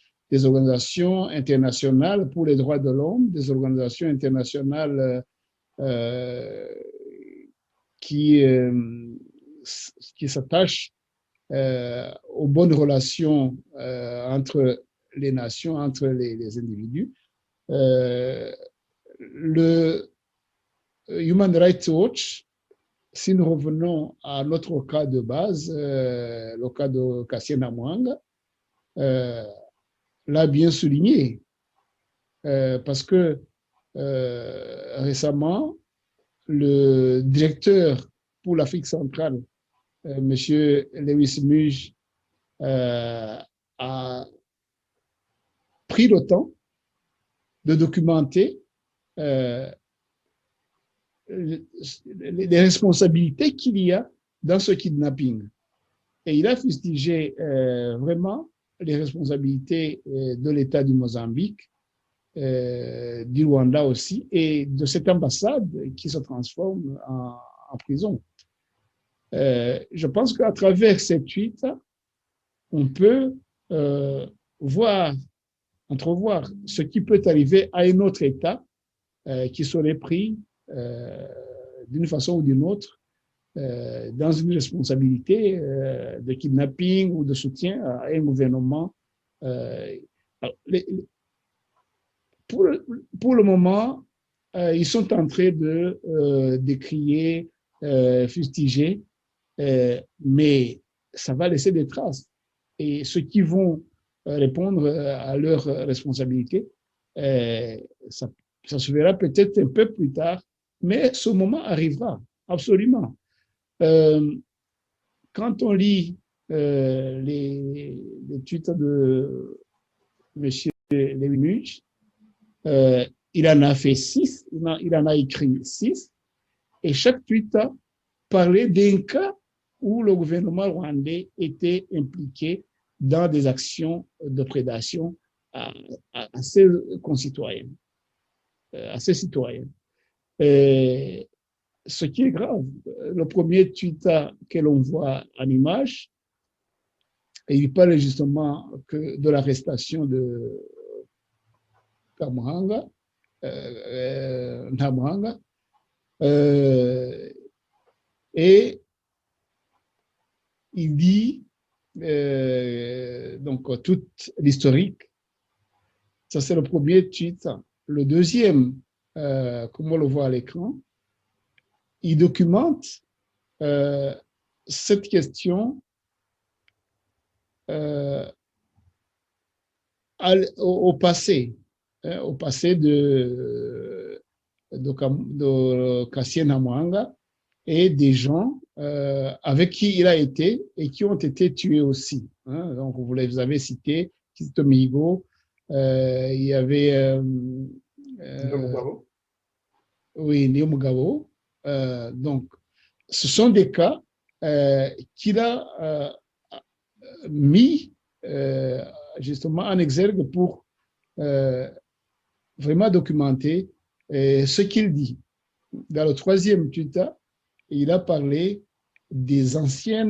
S2: organisations internationales pour les droits de l'homme, des organisations internationales qui s'attachent aux bonnes relations entre les nations, entre les individus. Le Human Rights Watch, si nous revenons à notre cas de base, le cas de Cassien Namwanga, l'a bien souligné, parce que récemment, le directeur pour l'Afrique centrale, M. Lewis Mudge, a pris le temps de documenter les responsabilités qu'il y a dans ce kidnapping. Et il a fustigé vraiment les responsabilités de l'État du Mozambique, du Rwanda aussi, et de cette ambassade qui se transforme en prison. Je pense qu'à travers cette tweet, on peut entrevoir ce qui peut arriver à un autre État qui serait pris d'une façon ou d'une autre dans une responsabilité de kidnapping ou de soutien à un gouvernement. Pour le moment, ils sont en train de décrier, fustiger, mais ça va laisser des traces. Et ceux qui vont répondre à leurs responsabilités, ça se verra peut-être un peu plus tard, mais ce moment arrivera, absolument. Quand on lit les tweets de M. Lewis Mudge, il en a fait 6, il en a écrit 6, et chaque tweet parlait d'un cas où le gouvernement rwandais était impliqué dans des actions de prédation à ses concitoyens, à ses citoyens. Ce qui est grave, le premier tweet que l'on voit en image, et il parle justement de l'arrestation de Namwanga, et il dit donc toute l'historique. Ça, c'est le premier tweet. Le deuxième, comme on le voit à l'écran, il documente cette question au passé, hein, au passé de Cassien Namwanga et des gens avec qui il a été et qui ont été tués aussi. Hein. Donc, vous les avez cités, Kizito Mihigo, il y avait oui, Neo Mugabo. Donc, ce sont des cas qu'il a mis justement en exergue pour vraiment documenter ce qu'il dit. Dans le troisième tweet, il a parlé des anciens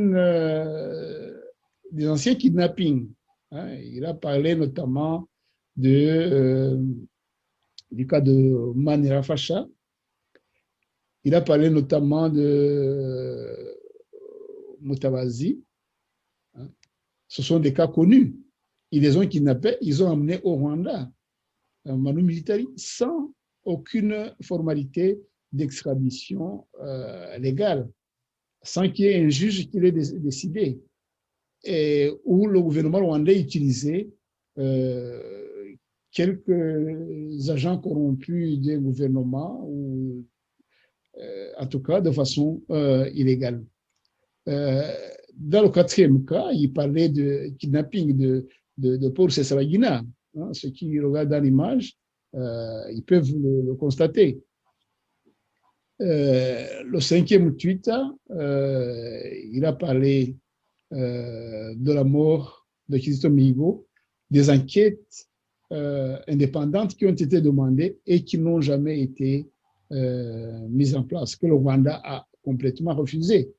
S2: kidnappings. Hein. Il a parlé notamment du cas de Manira Facha. Il a parlé notamment de Mutawazi. Hein. Ce sont des cas connus. Ils les ont kidnappés, ils ont emmenés au Rwanda, Manu Militari, sans aucune formalité d'extradition légale, sans qu'il y ait un juge qui l'ait décidé, et où le gouvernement rwandais utilisait quelques agents corrompus du gouvernement, ou en tout cas de façon illégale. Dans le quatrième cas, il parlait de kidnapping de Paul Sesabagina. Hein, ceux qui regardent dans l'image, ils peuvent le constater. Le cinquième tweet, il a parlé de la mort de Kizito Mihigo, des enquêtes indépendantes qui ont été demandées et qui n'ont jamais été mises en place, que le Rwanda a complètement refusé.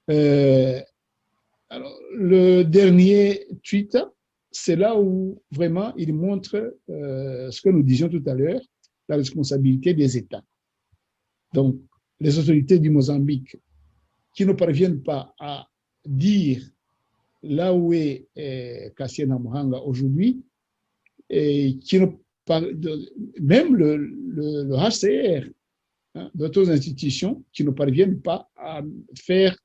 S2: Alors, le dernier tweet, c'est là où vraiment il montre ce que nous disions tout à l'heure, la responsabilité des États. Donc, les autorités du Mozambique qui ne parviennent pas à dire là où est Cassien Namwanga aujourd'hui, et qui ne même le HCR, hein, d'autres institutions qui ne parviennent pas à faire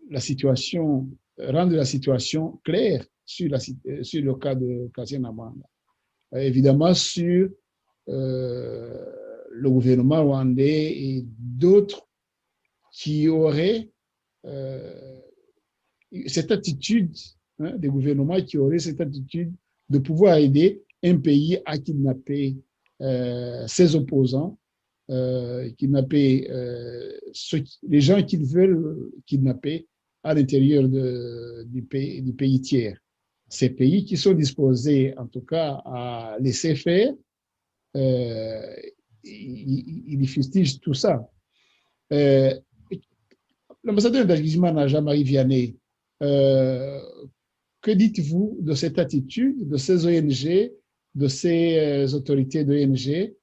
S2: la situation, rendre la situation claire sur le cas de Cassien Namwanga. Évidemment, sur le gouvernement rwandais et d'autres qui auraient cette attitude, hein, des gouvernements qui auraient cette attitude de pouvoir aider un pays à kidnapper ses opposants, kidnapper les gens qu'ils veulent kidnapper à l'intérieur du pays tiers. Ces pays qui sont disposés, en tout cas, à laisser faire, ils fustigent tout ça. L'ambassadeur d'Agizman, Jean-Marie Vianney, que dites-vous de cette attitude, de ces ONG, de ces autorités d'ONG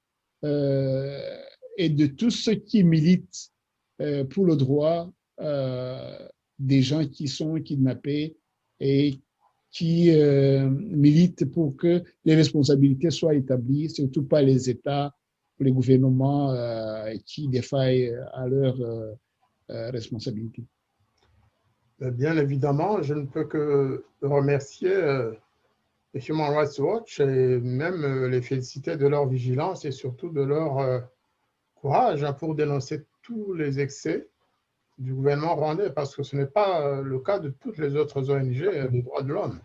S2: et de tous ceux qui militent pour le droit des gens qui sont kidnappés et qui militent pour que les responsabilités soient établies, surtout pas les États, les gouvernements qui défaillent à leurs responsabilités.
S3: Bien évidemment, je ne peux que remercier Human Rights Watch et même les féliciter de leur vigilance et surtout de leur courage pour dénoncer tous les excès du gouvernement rwandais, parce que ce n'est pas le cas de toutes les autres ONG des droits de l'homme.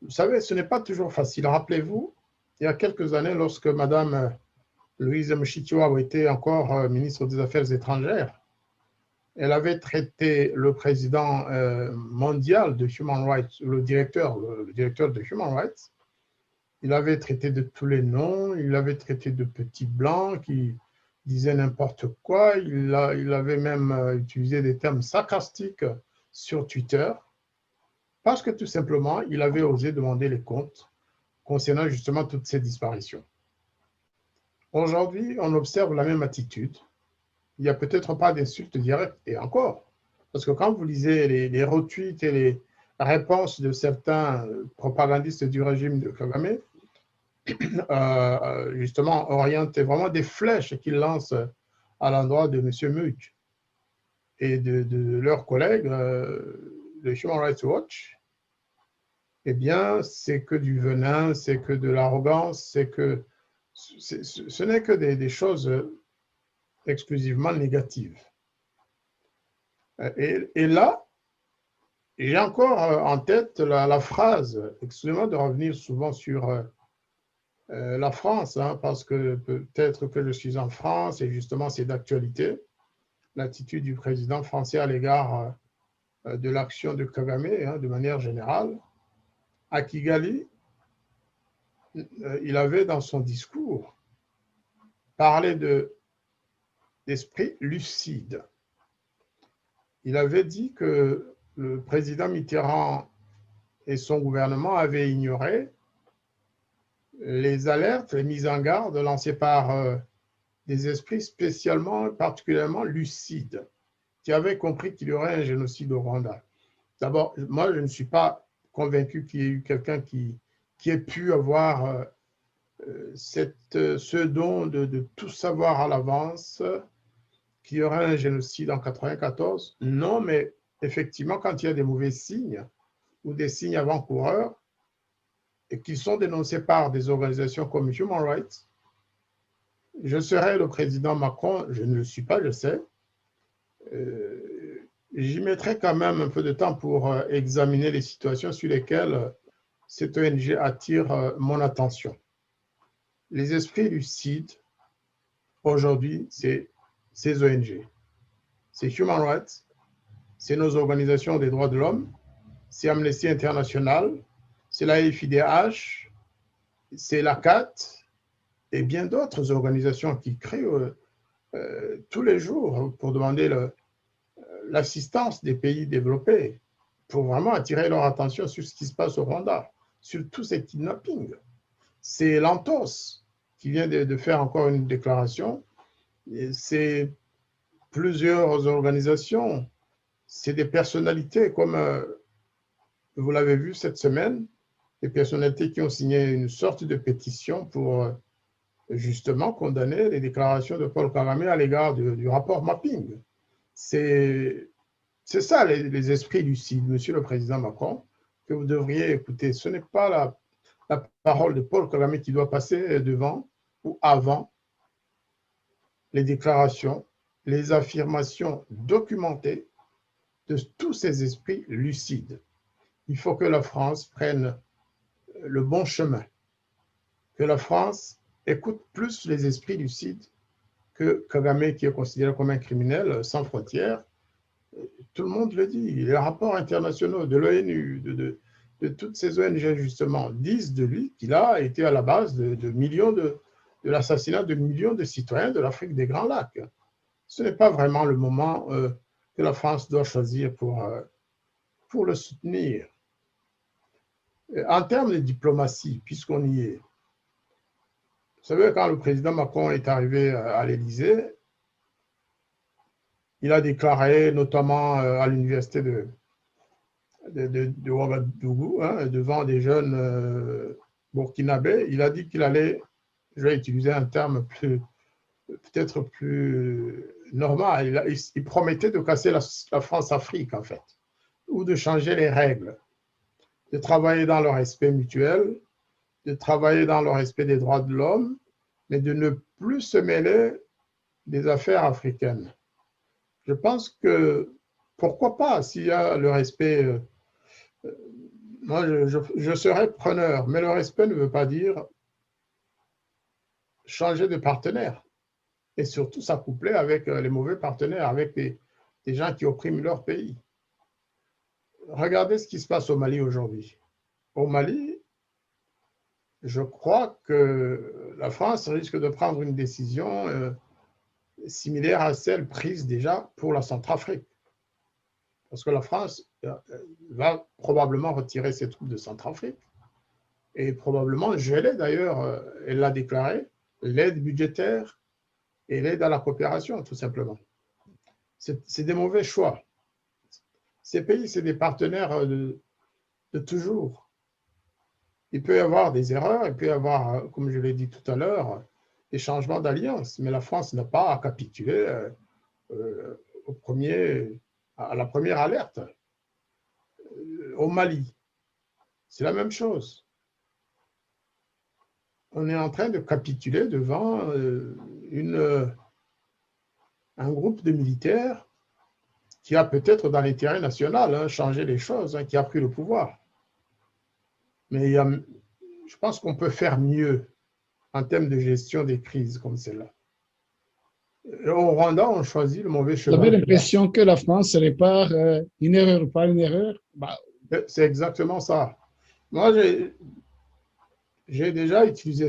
S3: Vous savez, ce n'est pas toujours facile. Rappelez-vous, il y a quelques années, lorsque Mme Louise Mushikiwabo était encore ministre des Affaires étrangères, elle avait traité le président mondial de Human Rights, le directeur de Human Rights, il avait traité de tous les noms, il avait traité de petits blancs qui disaient n'importe quoi, il avait même utilisé des termes sarcastiques sur Twitter, parce que tout simplement, il avait osé demander les comptes concernant justement toutes ces disparitions. Aujourd'hui, on observe la même attitude. Il n'y a peut-être pas d'insultes directes, et encore, parce que quand vous lisez les retweets et les réponses de certains propagandistes du régime de Kagame, justement, orientent vraiment des flèches qu'ils lancent à l'endroit de M. Much et de leurs collègues de Human Rights Watch, eh bien, c'est que du venin, c'est que de l'arrogance, ce n'est que des choses exclusivement négatives. Et là, j'ai encore en tête la phrase, excusez-moi de revenir souvent sur la France, hein, parce que peut-être que je suis en France et justement c'est d'actualité, l'attitude du président français à l'égard de l'action de Kagame, hein, de manière générale. À Kigali, il avait dans son discours parlé d'esprit lucide. Il avait dit que le président Mitterrand et son gouvernement avaient ignoré les alertes, les mises en garde lancées par des esprits spécialement, particulièrement lucides, qui avaient compris qu'il y aurait un génocide au Rwanda. D'abord, moi, je ne suis pas convaincu qu'il y ait eu quelqu'un qui ait pu avoir ce don de tout savoir à l'avance, qu'il y aurait un génocide en 1994. Non, mais effectivement, quand il y a des mauvais signes ou des signes avant-coureurs et qui sont dénoncés par des organisations comme Human Rights, je serais le président Macron, je ne le suis pas, je sais, j'y mettrai quand même un peu de temps pour examiner les situations sur lesquelles cette ONG attire mon attention. Les esprits lucides, aujourd'hui, c'est ces ONG. C'est Human Rights, c'est nos organisations des droits de l'homme, c'est Amnesty International, c'est la FIDH, c'est la CAT et bien d'autres organisations qui créent tous les jours pour demander l'assistance des pays développés, pour vraiment attirer leur attention sur ce qui se passe au Rwanda, sur tous ces kidnappings. C'est Lantos qui vient de faire encore une déclaration. C'est plusieurs organisations, c'est des personnalités comme vous l'avez vu cette semaine, des personnalités qui ont signé une sorte de pétition pour justement condamner les déclarations de Paul Kagame à l'égard du rapport mapping. C'est ça les esprits lucides, Monsieur le Président Macron, que vous devriez écouter. Ce n'est pas la parole de Paul Kagame qui doit passer devant ou avant les déclarations, les affirmations documentées de tous ces esprits lucides. Il faut que la France prenne le bon chemin, que la France écoute plus les esprits lucides que Kagame, qui est considéré comme un criminel sans frontières. Tout le monde le dit, les rapports internationaux de l'ONU, de toutes ces ONG justement, disent de lui qu'il a été à la base de l'assassinat de millions de citoyens de l'Afrique des Grands Lacs. Ce n'est pas vraiment le moment que la France doit choisir pour le soutenir. En termes de diplomatie, puisqu'on y est, vous savez, quand le président Macron est arrivé à l'Élysée, il a déclaré, notamment à l'université de Ouagadougou, hein, devant des jeunes burkinabés, il a dit qu'il allait, je vais utiliser un terme peut-être plus normal, il promettait de casser la France-Afrique, en fait, ou de changer les règles, de travailler dans le respect mutuel, de travailler dans le respect des droits de l'homme, mais de ne plus se mêler des affaires africaines. Je pense que, pourquoi pas, s'il y a le respect, moi je serais preneur, mais le respect ne veut pas dire changer de partenaire, et surtout s'accoupler avec les mauvais partenaires, avec des gens qui oppriment leur pays. Regardez ce qui se passe au Mali aujourd'hui. Au Mali, je crois que la France risque de prendre une décision similaire à celle prise déjà pour la Centrafrique. Parce que la France va probablement retirer ses troupes de Centrafrique et probablement geler d'ailleurs, elle l'a déclaré, l'aide budgétaire et l'aide à la coopération, tout simplement. C'est des mauvais choix. Ces pays, c'est des partenaires de toujours. Il peut y avoir des erreurs, il peut y avoir, comme je l'ai dit tout à l'heure, des changements d'alliance, mais la France n'a pas à capituler à la première alerte. Au Mali, c'est la même chose. On est en train de capituler devant un groupe de militaires qui a peut-être dans l'intérêt national changé les choses, qui a pris le pouvoir. Mais je pense qu'on peut faire mieux en termes de gestion des crises comme celle-là. Au Rwanda, on choisit le mauvais
S2: Vous
S3: cheval.
S2: avez l'impression que la France répare une erreur par une erreur?
S3: C'est exactement ça. Moi, j'ai déjà utilisé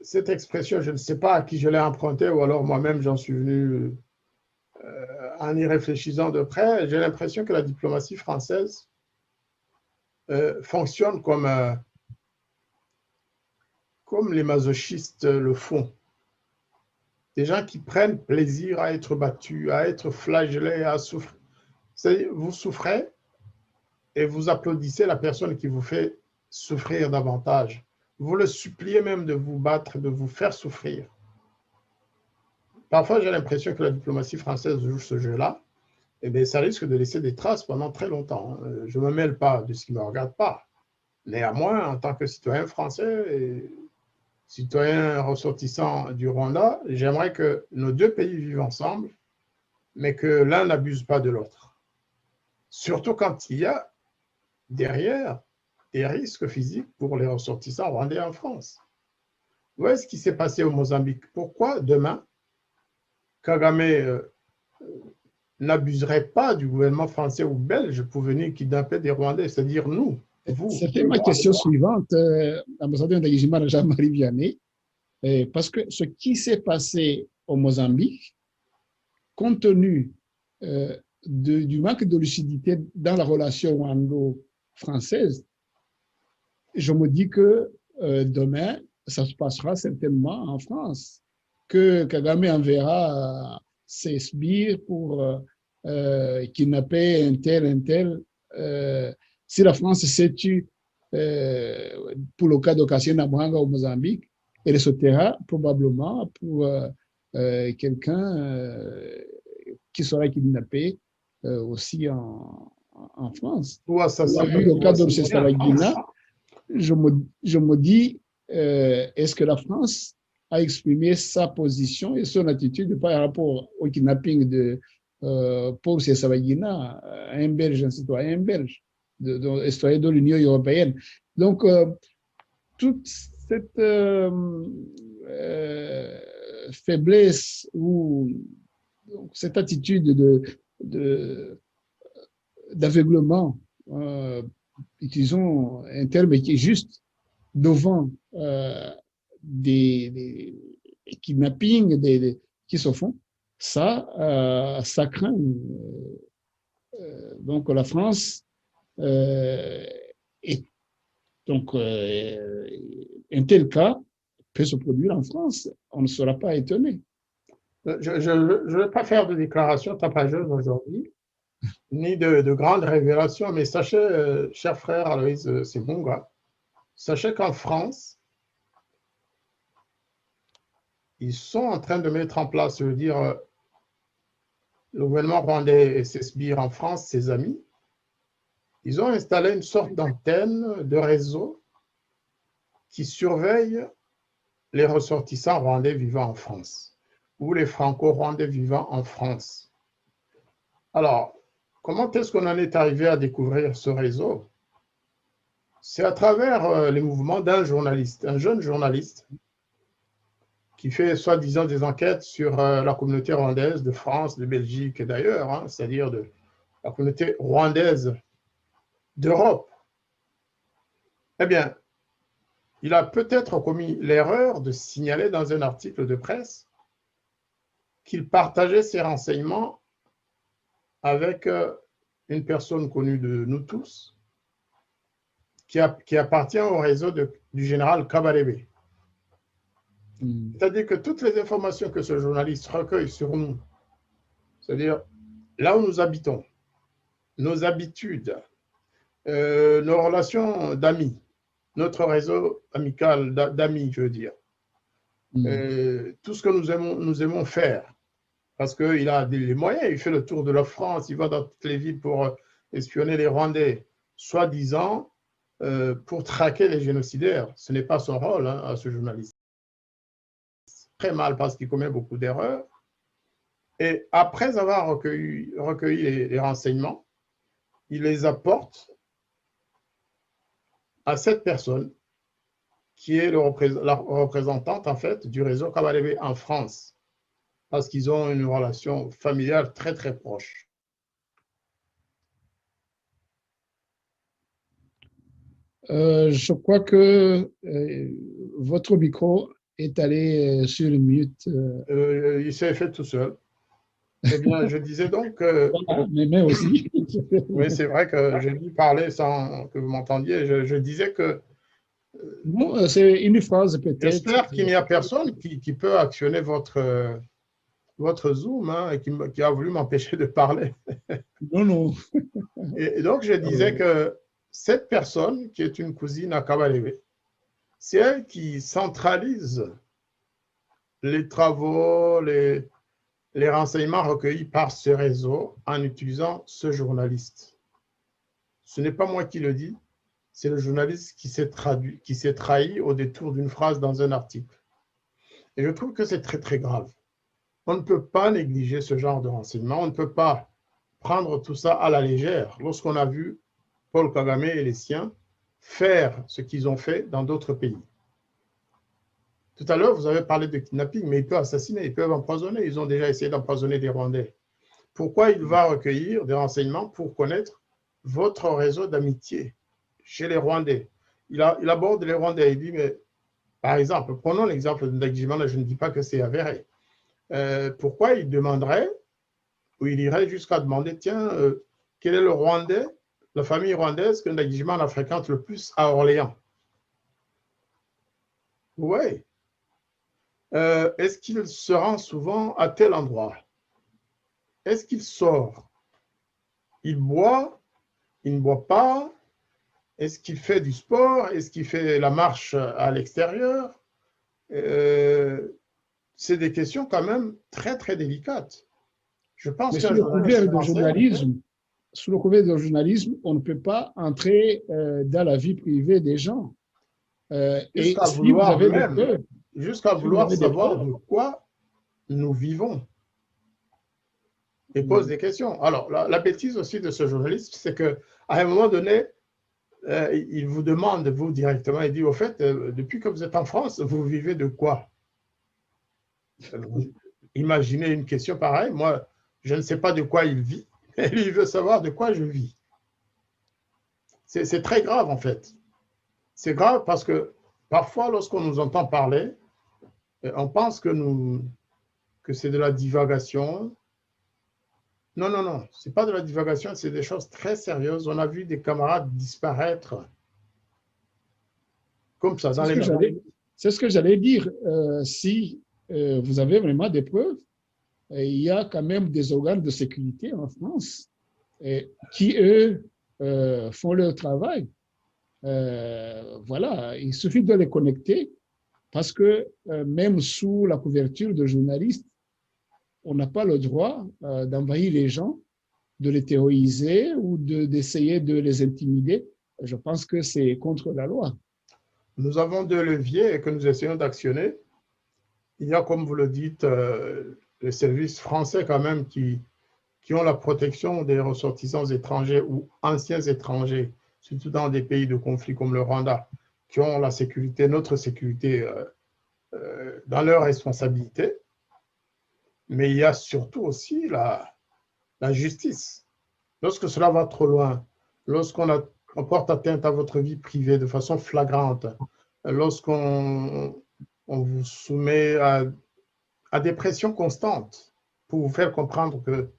S3: cette expression, je ne sais pas à qui je l'ai empruntée ou alors moi-même j'en suis venu en y réfléchissant de près. J'ai l'impression que la diplomatie française fonctionne comme les masochistes le font. Des gens qui prennent plaisir à être battus, à être flagellés, à souffrir. Vous souffrez et vous applaudissez la personne qui vous fait souffrir davantage. Vous le suppliez même de vous battre, de vous faire souffrir. Parfois, j'ai l'impression que la diplomatie française joue ce jeu-là. Eh bien, ça risque de laisser des traces pendant très longtemps. Je ne me mêle pas de ce qui ne me regarde pas. Néanmoins, en tant que citoyen français et citoyen ressortissant du Rwanda, j'aimerais que nos deux pays vivent ensemble, mais que l'un n'abuse pas de l'autre. Surtout quand il y a derrière des risques physiques pour les ressortissants rwandais en France. Vous voyez ce qui s'est passé au Mozambique. Pourquoi demain, Kagame n'abuserait pas du gouvernement français ou belge pour venir kidnapper des Rwandais, c'est-à-dire nous, vous.
S2: C'était ma question suivante, ambassadeur Ndagijimana Jean-Marie Vianney, parce que ce qui s'est passé au Mozambique, compte tenu du manque de lucidité dans la relation rwando-française, je me dis que demain, ça se passera certainement en France, que Kagame enverra ses sbires pour kidnapper un tel. Si la France s'est tue pour le cas d'Ocasio Nabranga au Mozambique, elle sautera probablement pour quelqu'un qui sera kidnappé aussi en France.
S3: Ça
S2: vu le cas de Rusesabagina, je me dis, est-ce que la France a exprimé sa position et son attitude par rapport au kidnapping de Paul Rusesabagina, un Belge, un citoyen belge, citoyen de l'Union européenne. Donc, toute cette faiblesse ou cette attitude d'aveuglement, utilisons un terme qui est juste, devant des kidnappings qui se font, ça craint. Donc la France et donc un tel cas peut se produire en France, on ne sera pas étonné.
S3: Je ne vais pas faire de déclaration tapageuse aujourd'hui, ni de grandes révélations, mais sachez, cher frère Aloïse Sebonga, sachez qu'en France, ils sont en train de mettre en place, je veux dire, le gouvernement rwandais et ses sbires en France, ses amis, ils ont installé une sorte d'antenne de réseau qui surveille les ressortissants rwandais vivant en France ou les franco-rwandais vivant en France. Alors, comment est-ce qu'on en est arrivé à découvrir ce réseau? C'est à travers les mouvements d'un journaliste, un jeune journaliste qui fait soi-disant des enquêtes sur la communauté rwandaise de France, de Belgique et d'ailleurs, c'est-à-dire de la communauté rwandaise d'Europe. Eh bien, il a peut-être commis l'erreur de signaler dans un article de presse qu'il partageait ses renseignements avec une personne connue de nous tous, qui appartient au réseau du général Kabarebe. C'est-à-dire que toutes les informations que ce journaliste recueille sur nous, c'est-à-dire là où nous habitons, nos habitudes, nos relations d'amis, notre réseau amical d'amis, je veux dire, tout ce que nous aimons faire, parce qu'il a les moyens, il fait le tour de la France, il va dans toutes les villes pour espionner les Rwandais. soi-disant, pour traquer les génocidaires. Ce n'est pas son rôle à ce journaliste. Très mal parce qu'il commet beaucoup d'erreurs. Et après avoir recueilli les renseignements, il les apporte à cette personne qui est la représentante en fait du réseau Kabalebe en France, parce qu'ils ont une relation familiale très très proche.
S2: Je crois que votre micro est allé sur le mute.
S3: Il s'est fait tout seul. Eh bien, je disais donc
S2: mais aussi.
S3: oui, c'est vrai que j'ai dû parler sans que vous m'entendiez. Je disais que
S2: Non, c'est une phrase peut-être.
S3: j'espère qu'il n'y a personne qui peut actionner votre Zoom et qui a voulu m'empêcher de parler.
S2: Non, non.
S3: Et donc, je disais que cette personne, qui est une cousine à Kabalebe, c'est elle qui centralise les travaux, les renseignements recueillis par ce réseau en utilisant ce journaliste. Ce n'est pas moi qui le dis, c'est le journaliste qui s'est trahi au détour d'une phrase dans un article. Et je trouve que c'est très, très grave. On ne peut pas négliger ce genre de renseignements, on ne peut pas prendre tout ça à la légère lorsqu'on a vu Paul Kagame et les siens faire ce qu'ils ont fait dans d'autres pays. Tout à l'heure, vous avez parlé de kidnapping, mais ils peuvent assassiner, ils peuvent empoisonner. Ils ont déjà essayé d'empoisonner des Rwandais. Pourquoi il va recueillir des renseignements pour connaître votre réseau d'amitié chez les Rwandais? Il aborde les Rwandais. Il dit, mais par exemple, prenons l'exemple de Ndagijimana, je ne dis pas que c'est avéré. Pourquoi il demanderait, ou il irait jusqu'à demander, tiens, quel est le Rwandais, la famille rwandaise que Ndagijimana fréquente le plus à Orléans? Oui. Est-ce qu'il se rend souvent à tel endroit? Est-ce qu'il sort? Il boit? Il ne boit pas? Est-ce qu'il fait du sport? Est-ce qu'il fait la marche à l'extérieur? C'est des questions quand même très, très délicates. Je pense
S2: sous le couvert de journalisme, sous le couvert de journalisme, on ne peut pas entrer dans la vie privée des gens. Et si vous avez des preuves,
S3: jusqu'à vouloir savoir de quoi nous vivons et pose des questions. Alors, la bêtise aussi de ce journaliste, c'est qu'à un moment donné, il vous demande, vous directement, il dit, au fait, depuis que vous êtes en France, vous vivez de quoi? Imaginez une question pareille. Moi, je ne sais pas de quoi il vit, et lui, il veut savoir de quoi je vis. C'est très grave, en fait. C'est grave parce que parfois, lorsqu'on nous entend parler, on pense que c'est de la divagation. Non, non, non, ce n'est pas de la divagation, c'est des choses très sérieuses. On a vu des camarades disparaître comme ça.
S2: C'est ce que j'allais dire. Si vous avez vraiment des preuves, il y a quand même des organes de sécurité en France qui, eux, font leur travail. Voilà, il suffit de les connecter parce que même sous la couverture de journalistes, on n'a pas le droit d'envahir les gens, de les terroriser ou d'essayer de les intimider. Je pense que c'est contre la loi.
S3: Nous avons deux leviers que nous essayons d'actionner. Il y a, comme vous le dites, les services français quand même qui ont la protection des ressortissants étrangers ou anciens étrangers, surtout dans des pays de conflit comme le Rwanda, qui ont la sécurité, notre sécurité dans leur responsabilité. Mais il y a surtout aussi la justice. Lorsque cela va trop loin, lorsqu'on porte atteinte à votre vie privée de façon flagrante, lorsqu'on vous soumet à des pressions constantes pour vous faire comprendre que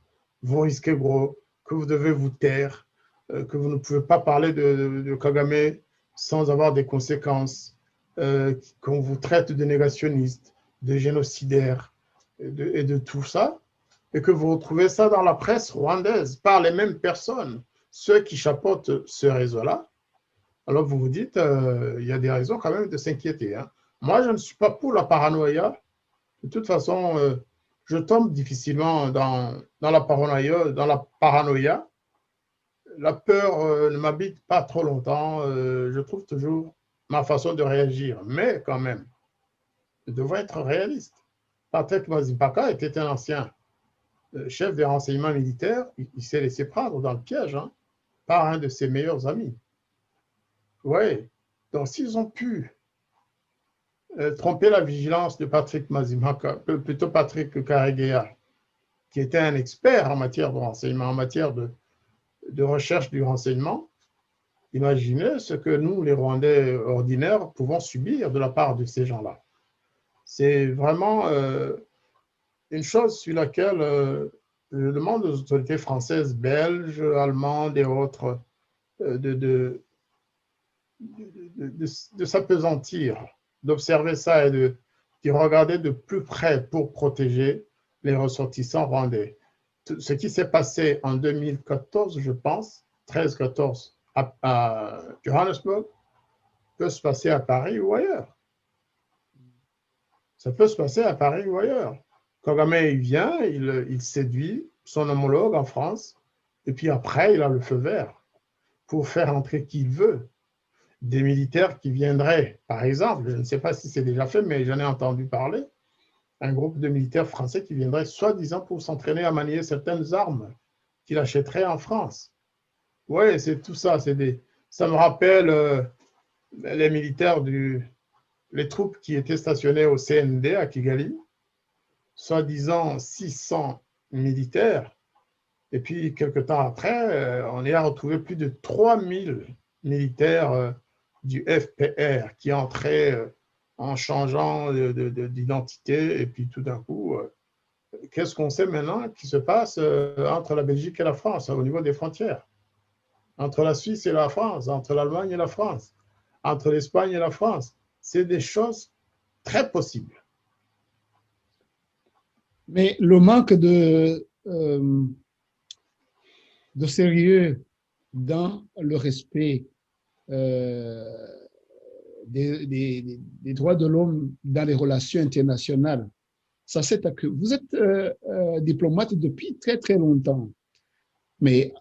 S3: vous risquez gros, que vous devez vous taire, que vous ne pouvez pas parler de Kagame sans avoir des conséquences, qu'on vous traite de négationniste, de génocidaire, et de tout ça, et que vous retrouvez ça dans la presse rwandaise par les mêmes personnes, ceux qui chapeautent ce réseau-là, alors vous vous dites, il y a des raisons quand même de s'inquiéter. Hein. Moi, je ne suis pas pour la paranoïa. De toute façon, je tombe difficilement dans la paranoïa la peur ne m'habite pas trop longtemps. Je trouve toujours ma façon de réagir. Mais quand même, je devrais être réaliste. Patrick Mazimpaka était un ancien chef des renseignements militaires. Il s'est laissé prendre dans le piège par un de ses meilleurs amis. Oui. Donc, s'ils ont pu tromper la vigilance de Patrick Mazimpaka, plutôt Patrick Karegeya, qui était un expert en matière de renseignement, en matière de recherche du renseignement, imaginez ce que nous, les Rwandais ordinaires, pouvons subir de la part de ces gens-là. C'est vraiment une chose sur laquelle je demande aux autorités françaises, belges, allemandes et autres de s'appesantir, d'observer ça et de regarder de plus près pour protéger les ressortissants rwandais. Ce qui s'est passé en 2014, je pense, 13-14, à Johannesburg, peut se passer à Paris ou ailleurs. Ça peut se passer à Paris ou ailleurs. Kagame, il vient, il séduit son homologue en France, et puis après, il a le feu vert pour faire entrer qui il veut. Des militaires qui viendraient, par exemple, je ne sais pas si c'est déjà fait, mais j'en ai entendu parler, un groupe de militaires français qui viendraient soi-disant pour s'entraîner à manier certaines armes qu'il achèterait en France. Oui, c'est tout ça. Ça me rappelle les militaires les troupes qui étaient stationnées au CND à Kigali, soi-disant 600 militaires. Et puis, quelque temps après, on y a retrouvé plus de 3000 militaires du FPR qui entraient en changeant d'identité. Et puis, tout d'un coup, qu'est-ce qu'on sait maintenant qui se passe entre la Belgique et la France au niveau des frontières? Entre la Suisse et la France, entre l'Allemagne et la France, entre l'Espagne et la France. C'est des choses très possibles.
S2: Mais le manque de sérieux dans le respect des droits de l'homme dans les relations internationales, ça s'est accru. Vous êtes diplomate depuis très, très longtemps. Mais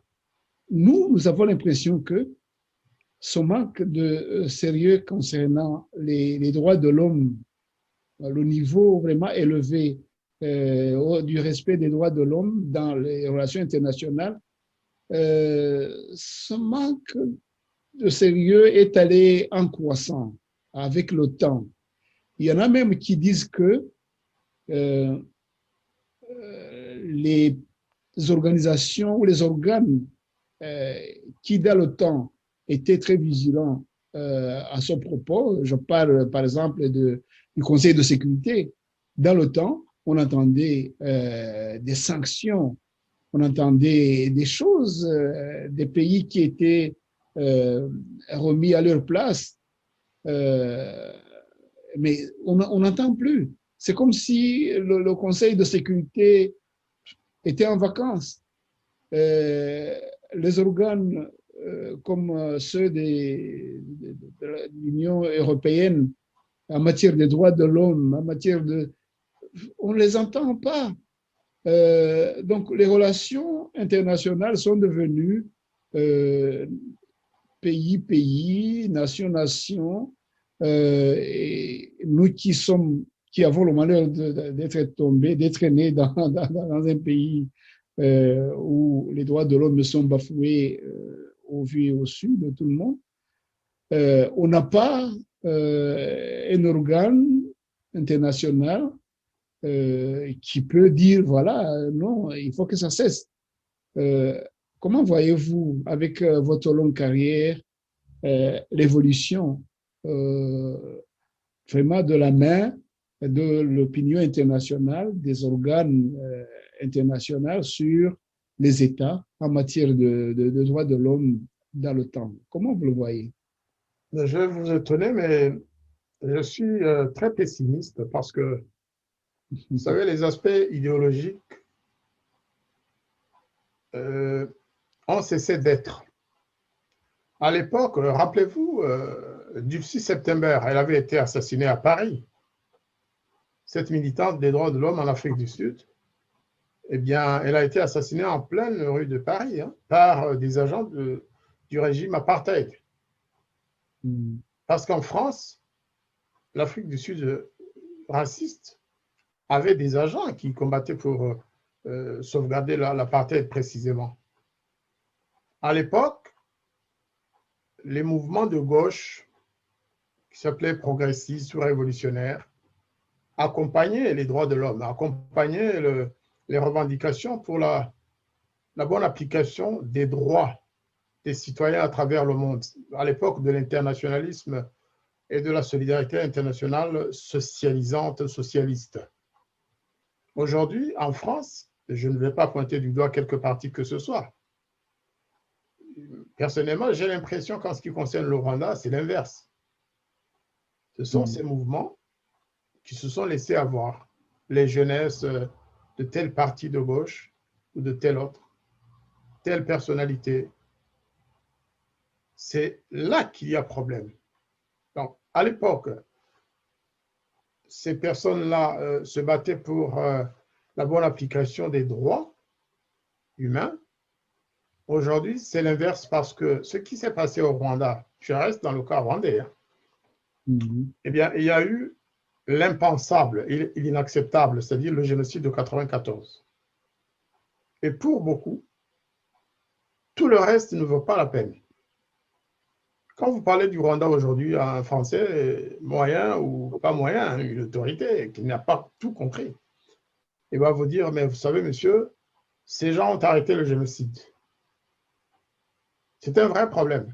S2: nous avons l'impression que ce manque de sérieux concernant les droits de l'homme, le niveau vraiment élevé du respect des droits de l'homme dans les relations internationales, ce manque de sérieux est allé en croissant avec le temps. Il y en a même qui disent que les organisations ou les organes qui, dans le temps, étaient très vigilants à ce propos, je parle par exemple du Conseil de sécurité, dans le temps, on entendait des sanctions, on entendait des choses, des pays qui étaient remis à leur place, mais on n'entend plus. C'est comme si le Conseil de sécurité était en vacances. Les organes comme ceux de l'Union européenne en matière des droits de l'homme, en matière on ne les entend pas. Donc, les relations internationales sont devenues pays, nation, et nous qui avons le malheur d'être tombés, d'être nés dans un pays où les droits de l'homme sont bafoués au vu et au su de tout le monde, on n'a pas un organe international qui peut dire, voilà, non, il faut que ça cesse. Comment voyez-vous, avec votre longue carrière, l'évolution vraiment de la main de l'opinion internationale, des organes internationaux sur les États en matière de droits de l'homme dans le temps? Comment vous le voyez?
S3: Je vais vous étonner, mais je suis très pessimiste parce que, vous savez, les aspects idéologiques ont cessé d'être. À l'époque, rappelez-vous, Dulcie September, elle avait été assassinée à Paris. Cette militante des droits de l'homme en Afrique du Sud, eh bien, elle a été assassinée en pleine rue de Paris hein, par des agents du régime apartheid. Parce qu'en France, l'Afrique du Sud raciste avait des agents qui combattaient pour sauvegarder l'apartheid précisément. À l'époque, les mouvements de gauche qui s'appelaient progressistes ou révolutionnaires accompagnaient les droits de l'homme, accompagnaient les revendications pour la bonne application des droits des citoyens à travers le monde. À l'époque de l'internationalisme et de la solidarité internationale socialisante, socialiste. Aujourd'hui, en France, je ne vais pas pointer du doigt quelque parti que ce soit. Personnellement, j'ai l'impression qu'en ce qui concerne le Rwanda, c'est l'inverse. Ce sont ces mouvements qui se sont laissés avoir, les jeunesses de tel parti de gauche ou de tel autre, telle personnalité. C'est là qu'il y a problème. Donc, à l'époque, ces personnes-là se battaient pour la bonne application des droits humains. Aujourd'hui, c'est l'inverse parce que ce qui s'est passé au Rwanda, je reste dans le cas rwandais, hein, eh bien, il y a eu l'impensable, l'inacceptable, c'est-à-dire le génocide de 1994. Et pour beaucoup, tout le reste ne vaut pas la peine. Quand vous parlez du Rwanda aujourd'hui à un Français moyen ou pas moyen, une autorité qui n'a pas tout compris, il va vous dire, mais vous savez, monsieur, ces gens ont arrêté le génocide. C'est un vrai problème.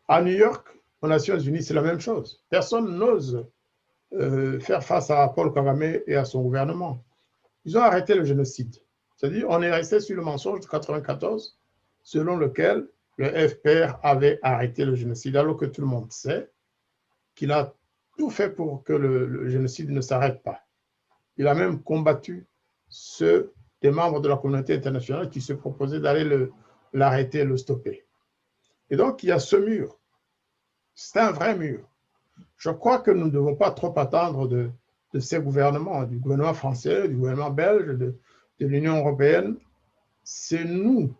S3: À New York, aux Nations Unies, c'est la même chose. Personne n'ose faire face à Paul Kagame et à son gouvernement. Ils ont arrêté le génocide. C'est-à-dire, on est resté sur le mensonge de 1994, selon lequel le FPR avait arrêté le génocide, alors que tout le monde sait qu'il a tout fait pour que le génocide ne s'arrête pas. Il a même combattu ceux des membres de la communauté internationale qui se proposaient d'aller l'arrêter, le stopper. Et donc, il y a ce mur. C'est un vrai mur. Je crois que nous ne devons pas trop attendre de ces gouvernements, du gouvernement français, du gouvernement belge, de l'Union européenne. C'est nous.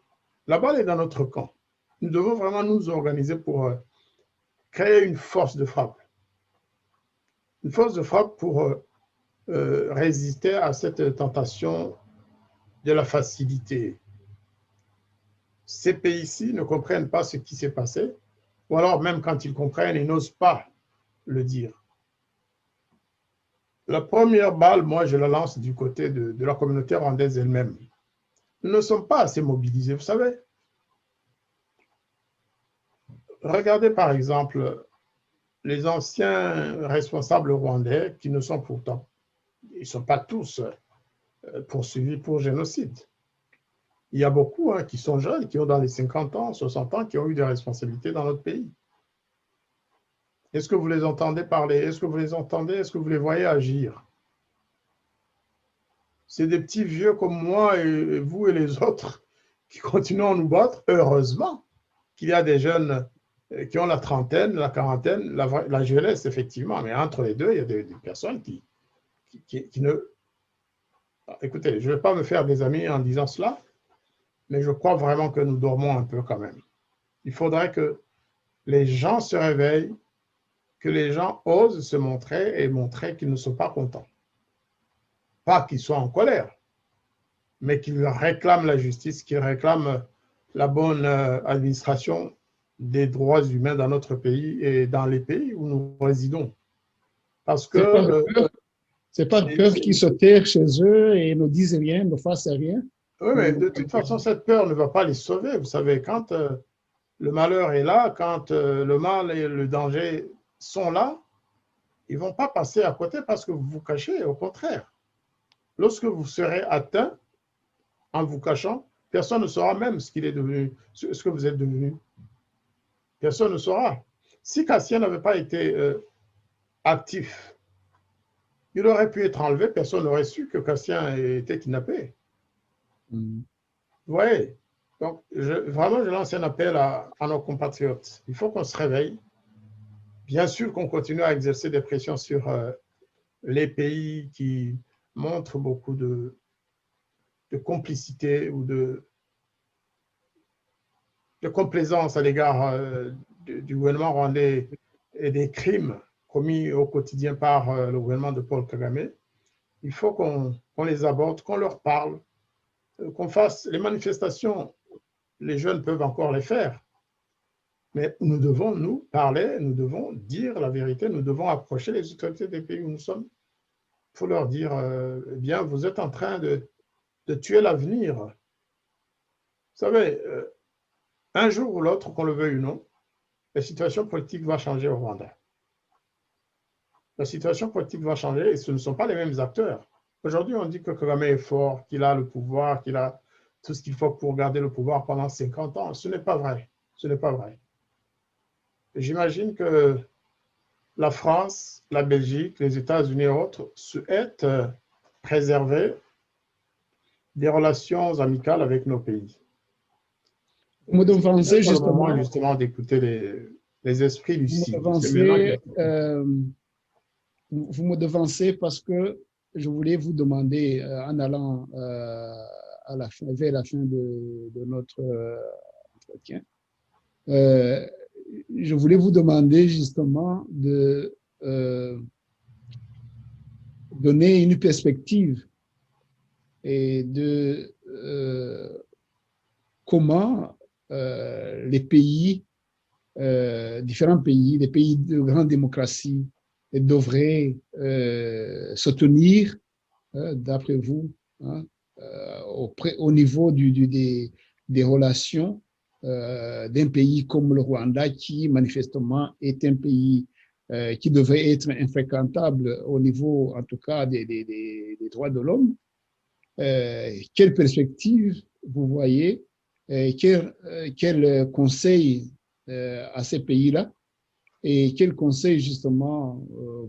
S3: La balle est dans notre camp. Nous devons vraiment nous organiser pour créer une force de frappe. Une force de frappe pour résister à cette tentation de la facilité. Ces pays-ci ne comprennent pas ce qui s'est passé, ou alors même quand ils comprennent, ils n'osent pas le dire. La première balle, moi, je la lance du côté de la communauté rwandaise elle-même. Nous ne sommes pas assez mobilisés, vous savez. Regardez par exemple les anciens responsables rwandais qui ne sont pourtant, ils ne sont pas tous poursuivis pour génocide. Il y a beaucoup qui sont jeunes, qui ont dans les 50 ans, 60 ans, qui ont eu des responsabilités dans notre pays. Est-ce que vous les entendez parler? Est-ce que vous les entendez? Est-ce que vous les voyez agir? C'est des petits vieux comme moi et vous et les autres qui continuent à nous battre. Heureusement qu'il y a des jeunes qui ont la trentaine, la quarantaine, la jeunesse, effectivement. Mais entre les deux, il y a des personnes qui ne... Écoutez, je ne vais pas me faire des amis en disant cela, mais je crois vraiment que nous dormons un peu quand même. Il faudrait que les gens se réveillent, que les gens osent se montrer et montrer qu'ils ne sont pas contents. Pas qu'ils soient en colère, mais qu'ils réclament la justice, qu'ils réclament la bonne administration des droits humains dans notre pays et dans les pays où nous résidons. Parce que...
S2: C'est pas de peur qu'ils se terrent chez eux et ne disent rien, ne fassent rien.
S3: Oui, mais de toute façon, cette peur ne va pas les sauver. Vous savez, quand le malheur est là, quand le mal et le danger sont là, ils ne vont pas passer à côté parce que vous vous cachez, au contraire. Lorsque vous serez atteint en vous cachant, personne ne saura même ce qu'il est devenu, ce que vous êtes devenu. Personne ne saura. Si Cassien n'avait pas été actif, il aurait pu être enlevé, personne n'aurait su que Cassien était kidnappé. Vous voyez? Donc, vraiment, je lance un appel à nos compatriotes. Il faut qu'on se réveille. Bien sûr qu'on continue à exercer des pressions sur les pays qui montrent beaucoup complicité ou de complaisance à l'égard du gouvernement rwandais et des crimes commis au quotidien par le gouvernement de Paul Kagame, il faut qu'on les aborde, qu'on leur parle, qu'on fasse les manifestations. Les jeunes peuvent encore les faire, mais nous devons nous parler, nous devons dire la vérité, nous devons approcher les autorités des pays où nous sommes. Il faut leur dire, eh bien, vous êtes en train de tuer l'avenir. Vous savez, un jour ou l'autre, qu'on le veuille ou non, la situation politique va changer au Rwanda. La situation politique va changer et ce ne sont pas les mêmes acteurs. Aujourd'hui, on dit que Kagame est fort, qu'il a le pouvoir, qu'il a tout ce qu'il faut pour garder le pouvoir pendant 50 ans. Ce n'est pas vrai. Ce n'est pas vrai. J'imagine que la France, la Belgique, les États-Unis et autres souhaitent préserver des relations amicales avec nos pays.
S2: Vous devancez justement,
S3: justement d'écouter les esprits lucides.
S2: Vous me devancez parce que je voulais vous demander, en allant vers la fin de notre entretien, je voulais vous demander justement de donner une perspective et de comment les pays, différents pays, les pays de grande démocratie, devraient se tenir, d'après vous, hein, au niveau des relations d'un pays comme le Rwanda, qui manifestement est un pays qui devrait être infréquentable au niveau, en tout cas, des droits de l'homme. Quelle perspective vous voyez, quel conseil à ces pays-là, et quel conseil, justement,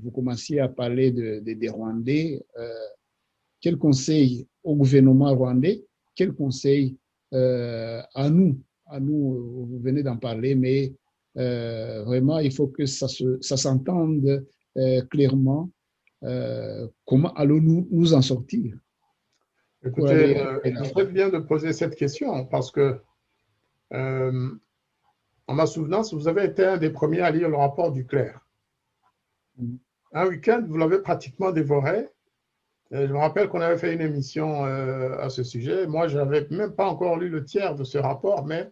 S2: vous commenciez à parler des Rwandais, quel conseil au gouvernement rwandais, quel conseil à nous, vous venez d'en parler, mais vraiment, il faut que ça s'entende clairement. Comment allons-nous nous en sortir?
S3: Écoutez, vous faites bien de poser cette question parce que, en ma souvenance, vous avez été un des premiers à lire le rapport du clerc. Un week-end, vous l'avez pratiquement dévoré. Je me rappelle qu'on avait fait une émission à ce sujet. Moi, je n'avais même pas encore lu le tiers de ce rapport, mais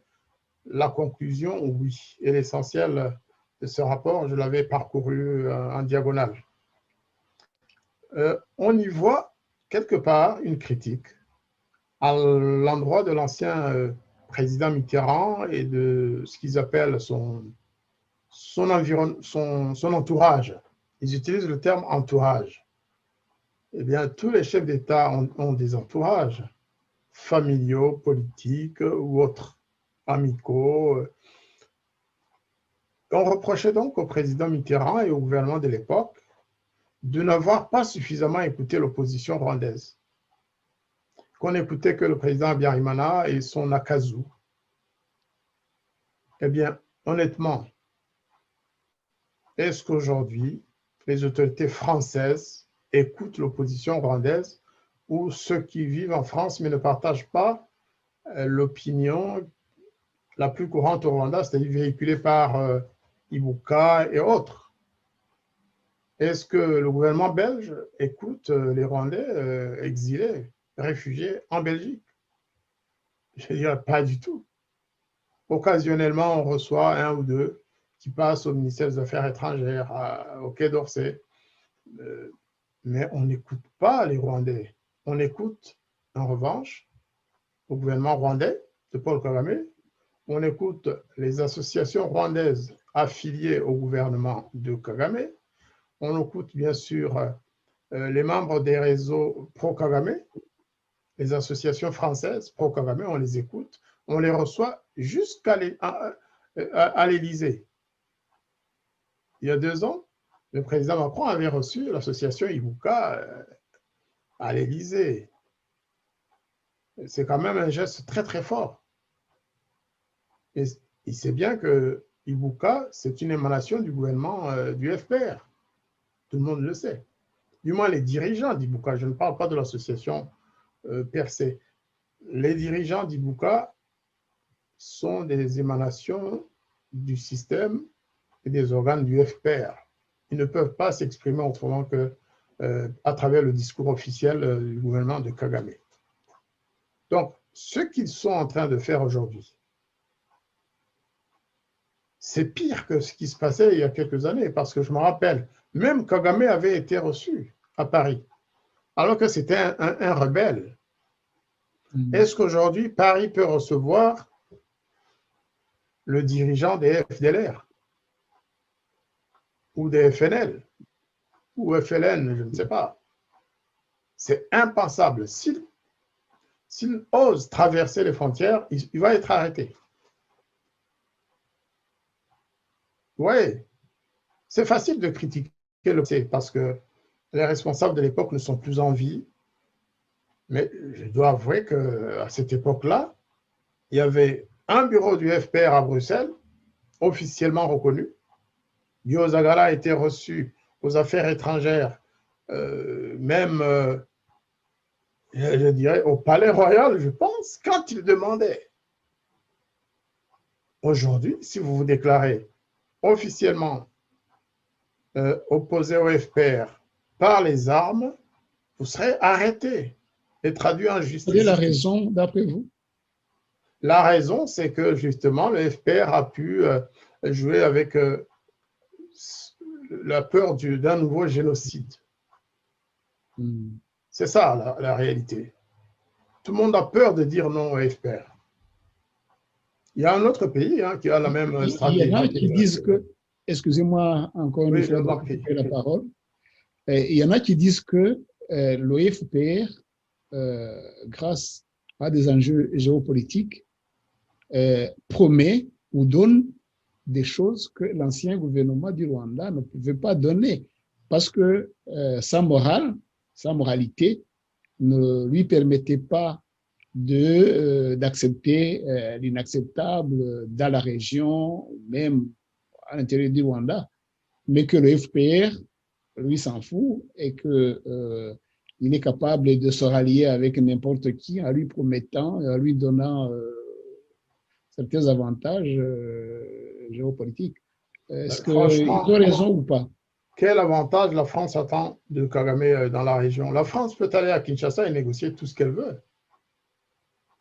S3: la conclusion, oui. Et l'essentiel de ce rapport, je l'avais parcouru en diagonale. On y voit quelque part une critique à l'endroit de l'ancien président Mitterrand et de ce qu'ils appellent son entourage. Ils utilisent le terme entourage. Eh bien, tous les chefs d'État ont des entourages familiaux, politiques ou autres, amicaux. On reprochait donc au président Mitterrand et au gouvernement de l'époque de n'avoir pas suffisamment écouté l'opposition rwandaise. Qu'on n'écoutait que le président Habyarimana et son Akazu. Eh bien, honnêtement, est-ce qu'aujourd'hui, les autorités françaises écoutent l'opposition rwandaise ou ceux qui vivent en France mais ne partagent pas l'opinion la plus courante au Rwanda, c'est-à-dire véhiculée par Ibuka et autres? Est-ce que le gouvernement belge écoute les Rwandais exilés, réfugiés en Belgique? Je veux dire, pas du tout. Occasionnellement, on reçoit un ou deux qui passent au ministère des Affaires étrangères, au Quai d'Orsay. Mais on n'écoute pas les Rwandais. On écoute, en revanche, le gouvernement rwandais de Paul Kagame. On écoute les associations rwandaises affiliées au gouvernement de Kagame. On écoute bien sûr les membres des réseaux pro-Kagame, les associations françaises pro-Kagame, on les écoute, on les reçoit jusqu'à l'Élysée. Il y a 2 ans, le président Macron avait reçu l'association Ibuka à l'Élysée. C'est quand même un geste très très fort. Et il sait bien que Ibuka, c'est une émanation du gouvernement du FPR. Tout le monde le sait. Du moins les dirigeants d'Ibuka, je ne parle pas de l'association per se. les dirigeants d'Ibuka sont des émanations du système et des organes du FPR. Ils ne peuvent pas s'exprimer autrement que à travers le discours officiel du gouvernement de Kagame. Donc, ce qu'ils sont en train de faire aujourd'hui, c'est pire que ce qui se passait il y a quelques années, parce que je me rappelle, même Kagame avait été reçu à Paris, alors que c'était un rebelle. Est-ce qu'aujourd'hui, Paris peut recevoir le dirigeant des FDLR ou des FNL ou FLN, je ne sais pas? C'est impensable. S'il ose traverser les frontières, il va être arrêté. Oui, c'est facile de critiquer le passé parce que les responsables de l'époque ne sont plus en vie. Mais je dois avouer qu'à cette époque-là, il y avait un bureau du FPR à Bruxelles, officiellement reconnu. Guillaume Zagala a été reçu aux affaires étrangères, je dirais, au Palais Royal, je pense, quand il demandait. Aujourd'hui, si vous vous déclarez officiellement opposé au FPR par les armes, vous serez arrêté et traduit en justice.
S2: Quelle est la raison, d'après vous?
S3: La raison, c'est que justement, le FPR a pu jouer avec la peur d'un nouveau génocide. C'est ça la réalité. Tout le monde a peur de dire non au FPR. Il y a un autre pays qui a la même stratégie.
S2: Il y en a qui disent que, excusez-moi encore une fois de couper la parole, il y en a qui disent que le FPR, grâce à des enjeux géopolitiques, promet ou donne des choses que l'ancien gouvernement du Rwanda ne pouvait pas donner parce que sa moralité ne lui permettait pas d'accepter l'inacceptable dans la région, même à l'intérieur du Rwanda, mais que le FPR, lui, s'en fout et que il est capable de se rallier avec n'importe qui en lui promettant, en lui donnant certains avantages géopolitiques. Est-ce qu'ils ont raison ou pas?
S3: Quel avantage la France attend de Kagame dans la région? La France peut aller à Kinshasa et négocier tout ce qu'elle veut.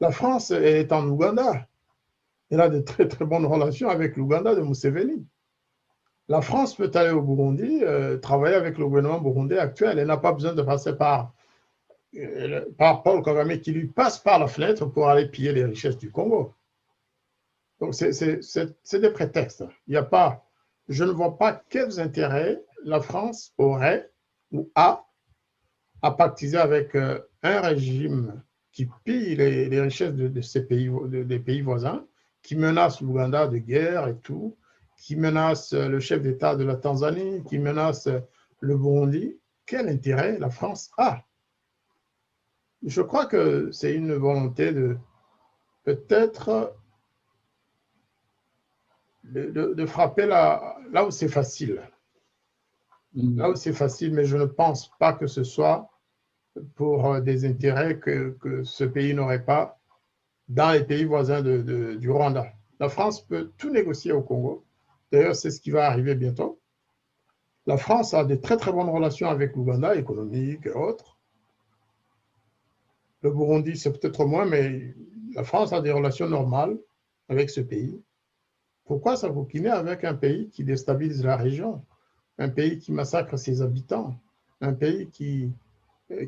S3: La France est en Ouganda. Elle a de très très bonnes relations avec l'Ouganda de Museveni. La France peut aller au Burundi, travailler avec le gouvernement burundais actuel. Elle n'a pas besoin de passer par Paul Kagame qui lui passe par la fenêtre pour aller piller les richesses du Congo. Donc c'est des prétextes. Il n'y a pas, je ne vois pas quels intérêts la France aurait ou a à pactiser avec un régime qui pille les richesses de ces pays, des pays voisins, qui menace l'Ouganda de guerre et tout, qui menace le chef d'État de la Tanzanie, qui menace le Burundi. Quel intérêt la France a? Je crois que c'est une volonté de peut-être de frapper là où c'est facile. Là où c'est facile, mais je ne pense pas que ce soit pour des intérêts que ce pays n'aurait pas dans les pays voisins du Rwanda. La France peut tout négocier au Congo. D'ailleurs, c'est ce qui va arriver bientôt. La France a de très très bonnes relations avec l'Ouganda, économiques et autres. Le Burundi, c'est peut-être moins, mais la France a des relations normales avec ce pays. Pourquoi s'acoquiner avec un pays qui déstabilise la région, un pays qui massacre ses habitants, un pays qui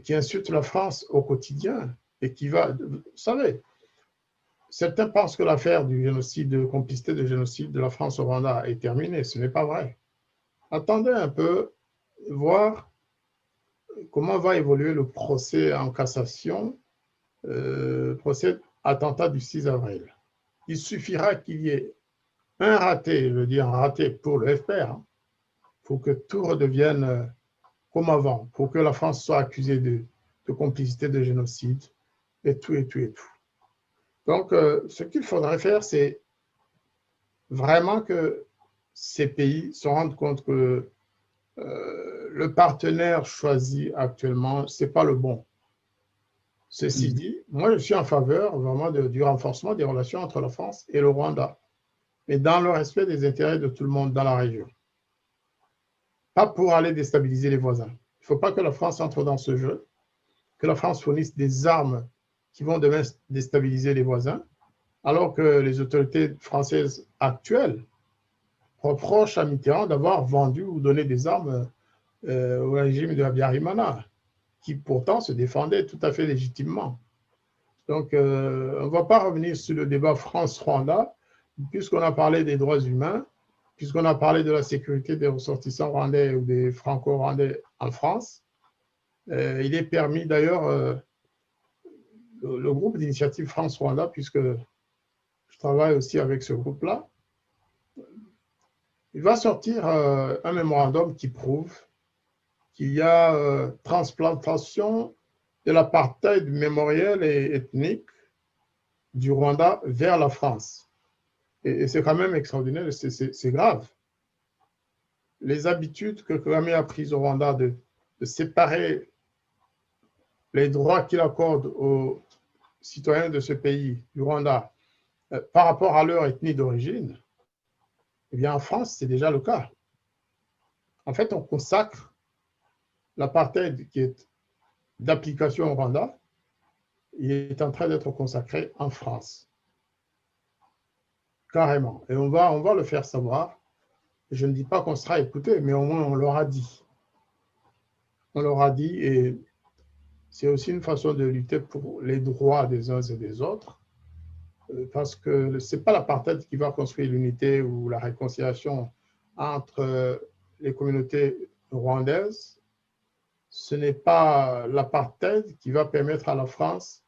S3: insulte la France au quotidien et qui va... Vous savez, certains pensent que l'affaire du génocide, de complicité de génocide de la France au Rwanda est terminée. Ce n'est pas vrai. Attendez un peu, voir comment va évoluer le procès en cassation, procès attentat du 6 avril. Il suffira qu'il y ait un raté, je veux dire un raté pour le FPR, pour que tout redevienne comme avant, pour que la France soit accusée de complicité de génocide, et tout, et tout, et tout. Donc, ce qu'il faudrait faire, c'est vraiment que ces pays se rendent compte que le partenaire choisi actuellement, ce n'est pas le bon. Ceci dit, moi, je suis en faveur vraiment du renforcement des relations entre la France et le Rwanda, mais dans le respect des intérêts de tout le monde dans la région. Pas pour aller déstabiliser les voisins. Il ne faut pas que la France entre dans ce jeu, que la France fournisse des armes qui vont demain déstabiliser les voisins, alors que les autorités françaises actuelles reprochent à Mitterrand d'avoir vendu ou donné des armes au régime de Habyarimana, qui pourtant se défendait tout à fait légitimement. Donc, on ne va pas revenir sur le débat France-Rwanda, puisqu'on a parlé des droits humains, puisqu'on a parlé de la sécurité des ressortissants rwandais ou des franco-rwandais en France. Il est permis d'ailleurs, le groupe d'initiative France-Rwanda, puisque je travaille aussi avec ce groupe-là, il va sortir un mémorandum qui prouve qu'il y a transplantation de l'apartheid mémoriel et ethnique du Rwanda vers la France. Et c'est quand même extraordinaire, c'est grave. Les habitudes que Kagame a prises au Rwanda de séparer les droits qu'il accorde aux citoyens de ce pays, du Rwanda, par rapport à leur ethnie d'origine, eh bien en France, c'est déjà le cas. En fait, on consacre l'apartheid qui est d'application au Rwanda, il est en train d'être consacré en France. Carrément. Et on va le faire savoir. Je ne dis pas qu'on sera écouté, mais au moins on leur a dit. On leur a dit, et c'est aussi une façon de lutter pour les droits des uns et des autres, parce que ce n'est pas l'apartheid qui va construire l'unité ou la réconciliation entre les communautés rwandaises. Ce n'est pas l'apartheid qui va permettre à la France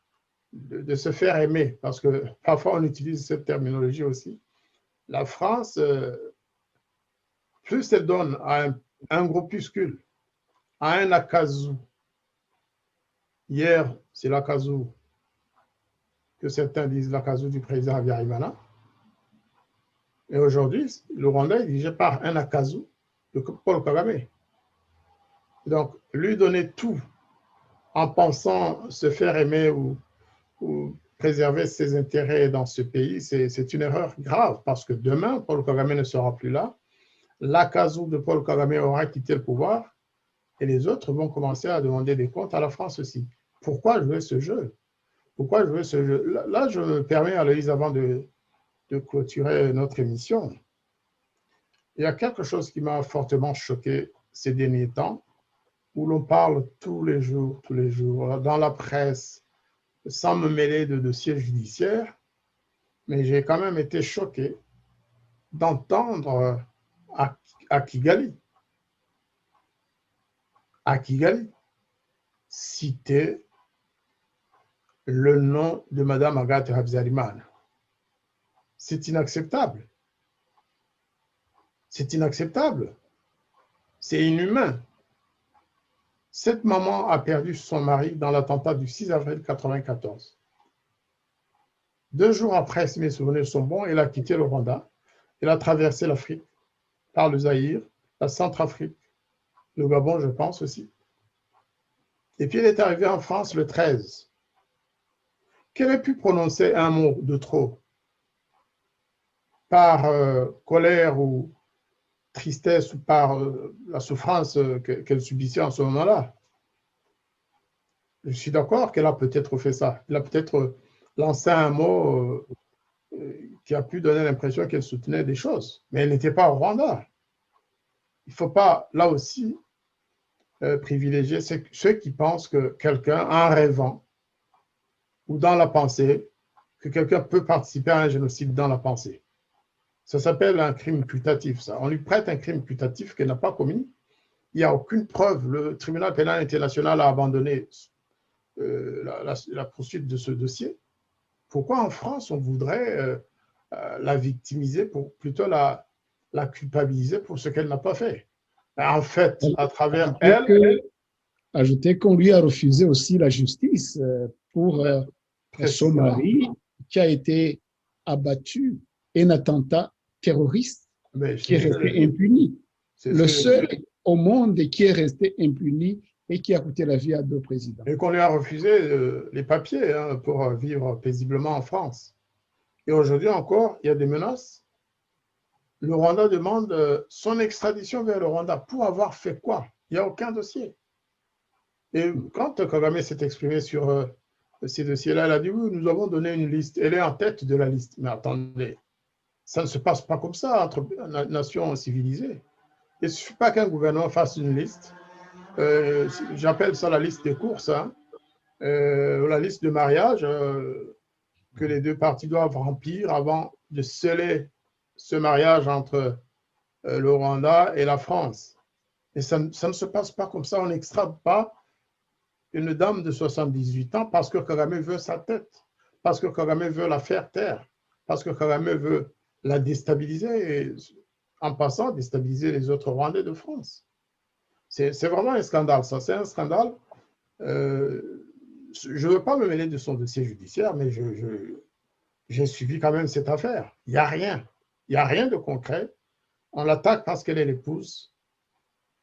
S3: de se faire aimer, parce que parfois on utilise cette terminologie aussi. La France, plus elle donne à un groupuscule, à un Akazu, hier c'est l'Akazu, que certains disent l'Akazu du président Habyarimana, et aujourd'hui le Rwanda est dirigé par un Akazu de Paul Kagame. Donc lui donner tout en pensant se faire aimer ou préserver ses intérêts dans ce pays, c'est une erreur grave, parce que demain, Paul Kagame ne sera plus là, l'Akazu de Paul Kagame aura quitté le pouvoir, et les autres vont commencer à demander des comptes à la France aussi. Pourquoi jouer ce jeu? Pourquoi jouer ce jeu? Là, je me permets, Aloïse, avant de clôturer notre émission, il y a quelque chose qui m'a fortement choqué ces derniers temps, où l'on parle tous les jours, dans la presse, sans me mêler de dossiers judiciaires, mais j'ai quand même été choqué d'entendre à Kigali, citer le nom de Mme Agathe Habyarimana. C'est inacceptable. C'est inacceptable. C'est inhumain. Cette maman a perdu son mari dans l'attentat du 6 avril 1994. 2 jours après, si mes souvenirs sont bons, elle a quitté le Rwanda. Elle a traversé l'Afrique par le Zaïre, la Centrafrique, le Gabon, je pense aussi. Et puis elle est arrivée en France le 13. Qu'elle ait pu prononcer un mot de trop par colère ou tristesse ou par la souffrance qu'elle subissait en ce moment-là. Je suis d'accord qu'elle a peut-être fait ça. Elle a peut-être lancé un mot qui a pu donner l'impression qu'elle soutenait des choses. Mais elle n'était pas au Rwanda. Il ne faut pas, là aussi, privilégier ceux qui pensent que quelqu'un, en rêvant ou dans la pensée, que quelqu'un peut participer à un génocide dans la pensée. Ça s'appelle un crime putatif, ça. On lui prête un crime putatif qu'elle n'a pas commis. Il n'y a aucune preuve. Le tribunal pénal international a abandonné la poursuite de ce dossier. Pourquoi en France, on voudrait la victimiser, plutôt la culpabiliser pour ce qu'elle n'a pas fait? En fait, à travers elle...
S2: Ajouter qu'on lui a refusé aussi la justice pour son mari qui a été abattu, un attentat terroriste qui est resté impuni. Le seul au monde qui est resté impuni et qui a coûté la vie à 2 présidents.
S3: Et qu'on lui a refusé les papiers pour vivre paisiblement en France. Et aujourd'hui encore, il y a des menaces. Le Rwanda demande son extradition vers le Rwanda pour avoir fait quoi? Il n'y a aucun dossier. Et quand Kagame s'est exprimé sur ces dossiers-là, elle a dit oui, nous avons donné une liste. Elle est en tête de la liste. Mais attendez, ça ne se passe pas comme ça entre nations civilisées. Il ne suffit pas qu'un gouvernement fasse une liste. J'appelle ça la liste des courses, la liste de mariage que les deux parties doivent remplir avant de sceller ce mariage entre le Rwanda et la France. Et ça ne se passe pas comme ça. On n'extrade pas une dame de 78 ans parce que Kagame veut sa tête, parce que Kagame veut la faire taire, parce que Kagame veut la déstabiliser et, en passant, déstabiliser les autres Rwandais de France. C'est vraiment un scandale, ça. C'est un scandale. Je ne veux pas me mêler de son dossier judiciaire, mais j'ai suivi quand même cette affaire. Il n'y a rien. Il n'y a rien de concret. On l'attaque parce qu'elle est l'épouse,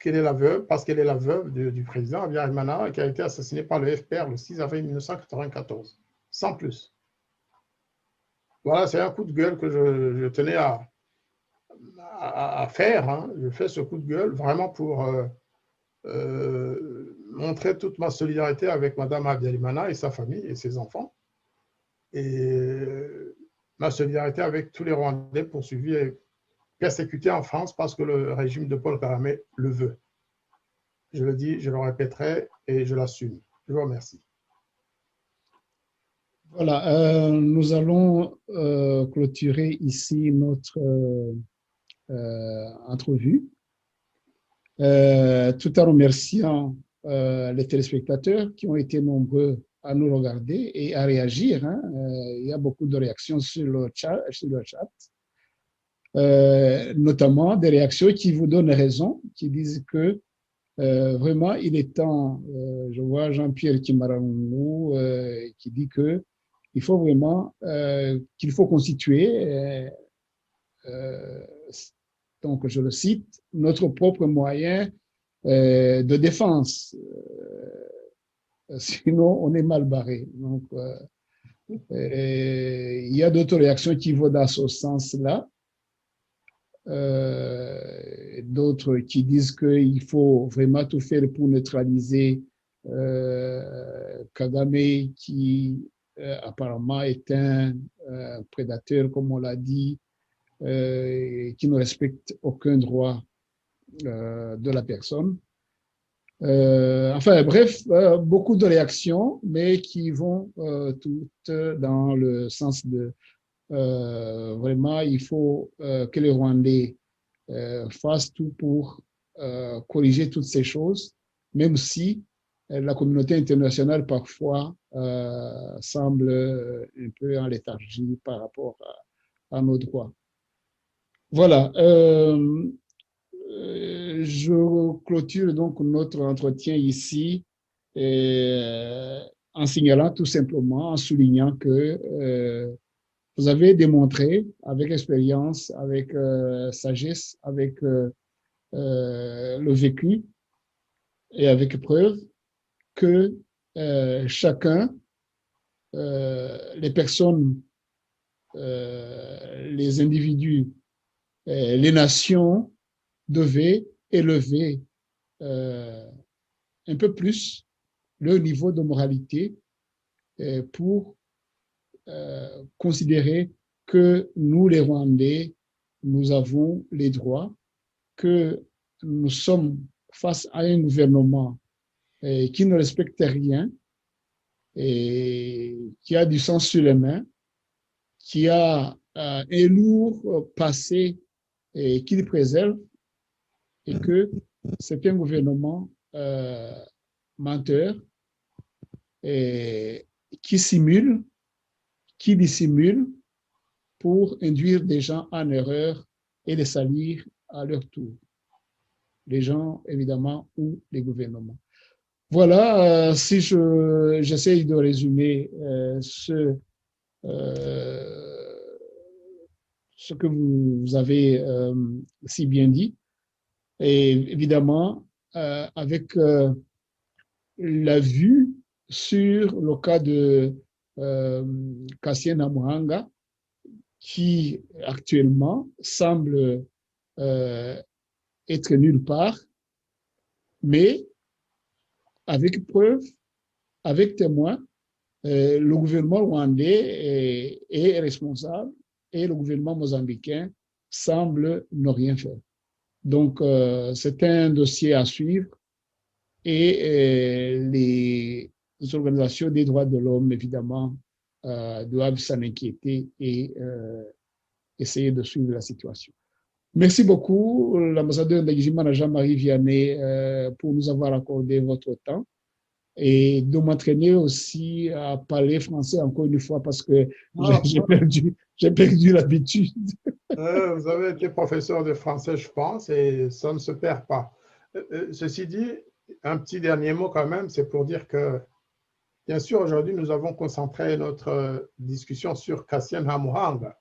S3: qu'elle est la veuve, parce qu'elle est la veuve du président Habyarimana, qui a été assassiné par le FPR le 6 avril 1994. Sans plus. Voilà, c'est un coup de gueule que je tenais à faire. Je fais ce coup de gueule vraiment pour montrer toute ma solidarité avec Mme Habyarimana et sa famille et ses enfants. Et ma solidarité avec tous les Rwandais poursuivis et persécutés en France parce que le régime de Paul Kagame le veut. Je le dis, je le répéterai et je l'assume. Je vous remercie.
S2: Voilà, nous allons clôturer ici notre entrevue. Tout en remerciant les téléspectateurs qui ont été nombreux à nous regarder et à réagir. Il y a beaucoup de réactions sur le chat. Notamment des réactions qui vous donnent raison, qui disent que vraiment il est temps, je vois Jean-Pierre Kimarangu qui dit que il faut vraiment qu'il faut constituer, donc je le cite, notre propre moyen de défense, sinon on est mal barré. Donc il y a d'autres réactions qui vont dans ce sens-là. D'autres qui disent qu'il faut vraiment tout faire pour neutraliser Kagame qui apparemment est un prédateur, comme on l'a dit, qui ne respecte aucun droit de la personne. Enfin bref, beaucoup de réactions, mais qui vont toutes dans le sens de vraiment, il faut que les Rwandais fassent tout pour corriger toutes ces choses, même si la communauté internationale parfois semble un peu en léthargie par rapport à nos droits. Voilà. Je clôture donc notre entretien ici en signalant tout simplement, en soulignant que vous avez démontré avec expérience, avec sagesse, avec le vécu et avec preuve que chacun, les personnes, les individus, les nations devaient élever un peu plus le niveau de moralité pour considérer que nous, les Rwandais, nous avons les droits, que nous sommes face à un gouvernement qui ne respecte rien et qui a du sang sur les mains, qui a un lourd passé et qu'il préserve, et que c'est un gouvernement menteur et qui simule, qui dissimule pour induire des gens en erreur et les salir à leur tour. Les gens, évidemment, ou les gouvernements. Voilà, si j'essaye de résumer ce que vous avez si bien dit, et évidemment, avec l'a vu sur le cas de Cassien Ntamuhanga, qui actuellement semble être nulle part, mais avec preuve, avec témoin, le gouvernement rwandais est responsable et le gouvernement mozambicain semble ne rien faire. Donc, c'est un dossier à suivre et les organisations des droits de l'homme, évidemment, doivent s'en inquiéter et essayer de suivre la situation. Merci beaucoup, l'ambassadeur Ndagijimana Jean-Marie Vianney, pour nous avoir accordé votre temps et de m'entraîner aussi à parler français encore une fois parce que j'ai perdu l'habitude.
S3: Vous avez été professeur de français, je pense, et ça ne se perd pas. Ceci dit, un petit dernier mot quand même, c'est pour dire que, bien sûr, aujourd'hui, nous avons concentré notre discussion sur Cassien Ntamuhanga.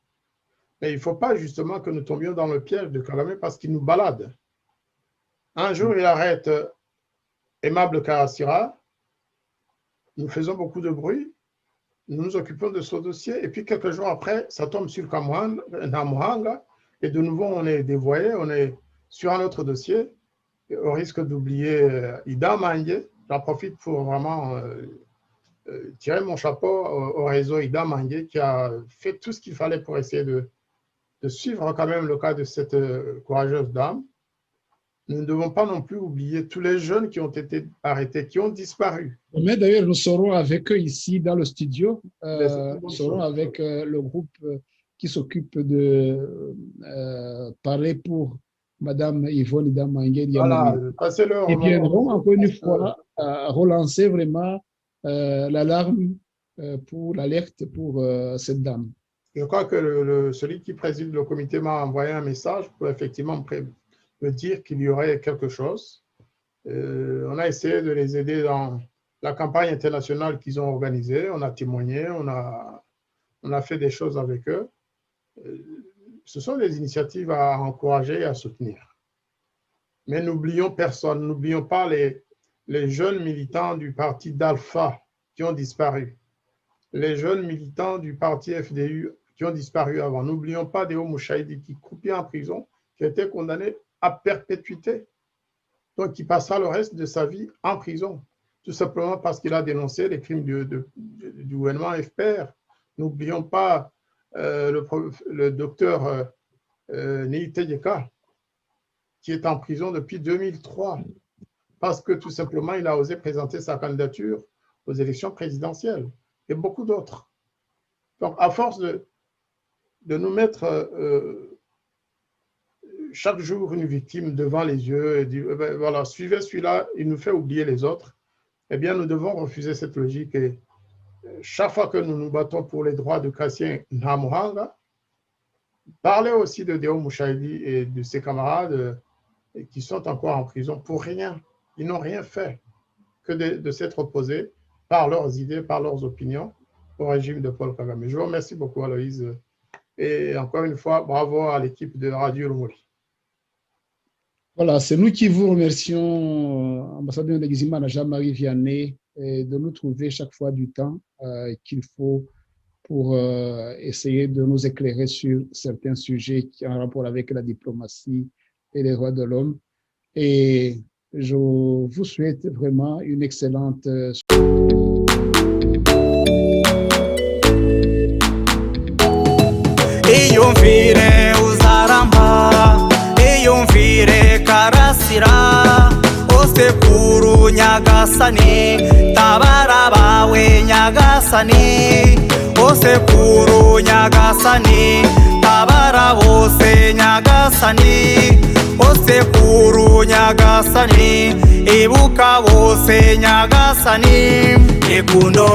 S3: Mais il ne faut pas justement que nous tombions dans le piège de Kagame parce qu'il nous balade. Un jour, il arrête Aimable Karasira, nous faisons beaucoup de bruit, nous nous occupons de ce dossier, et puis quelques jours après, ça tombe sur Ntamuhanga, et de nouveau, on est dévoyé, on est sur un autre dossier, au risque d'oublier Ida Mangue. J'en profite pour vraiment tirer mon chapeau au réseau Ida Mangue qui a fait tout ce qu'il fallait pour essayer de suivre quand même le cas de cette courageuse dame. Nous ne devons pas non plus oublier tous les jeunes qui ont été arrêtés, qui ont disparu.
S2: Mais d'ailleurs, nous serons avec eux ici dans le studio. Nous serons avec le groupe qui s'occupe de parler pour Madame Yvonne Ida Mangue.
S3: Voilà,
S2: ils viendront encore une fois relancer vraiment l'alarme pour l'alerte pour cette dame.
S3: Je crois que celui qui préside le comité m'a envoyé un message pour effectivement me dire qu'il y aurait quelque chose. On a essayé de les aider dans la campagne internationale qu'ils ont organisée. On a témoigné, on a fait des choses avec eux. Ce sont des initiatives à encourager et à soutenir. Mais n'oublions personne, n'oublions pas les jeunes militants du parti d'Alpha qui ont disparu. Les jeunes militants du parti FDU qui ont disparu avant. N'oublions pas Deo Mouchaïdi qui croupit en prison, qui a été condamné à perpétuité. Donc, qui passera le reste de sa vie en prison, tout simplement parce qu'il a dénoncé les crimes du gouvernement FPR. N'oublions pas le docteur Neite Yeka, qui est en prison depuis 2003, parce que tout simplement, il a osé présenter sa candidature aux élections présidentielles, et beaucoup d'autres. Donc, à force de nous mettre chaque jour une victime devant les yeux et dire, voilà, suivez celui-là, il nous fait oublier les autres, eh bien, nous devons refuser cette logique. Et chaque fois que nous nous battons pour les droits de Cassien Ntamuhanga, parlez aussi de Deo Mouchaïdi et de ses camarades qui sont encore en prison pour rien. Ils n'ont rien fait que de s'être opposés par leurs idées, par leurs opinions au régime de Paul Kagame. Je vous remercie beaucoup, Aloïse. Et encore une fois, bravo à l'équipe de Radio Rumuri.
S2: Voilà, c'est nous qui vous remercions, ambassadeur Ndagijimana Jean-Marie Vianney, de nous trouver chaque fois du temps qu'il faut pour essayer de nous éclairer sur certains sujets qui ont un rapport avec la diplomatie et les droits de l'homme. Et je vous souhaite vraiment une excellente
S1: Iyumvire uzaramba, iyumvire Karasira, osekuru Nyagasani, tabara bawe Nyagasani, osekuru Nyagasani, tabara bose Nyagasani, osekuru Nyagasani, ibuka bose Nyagasani, ikundo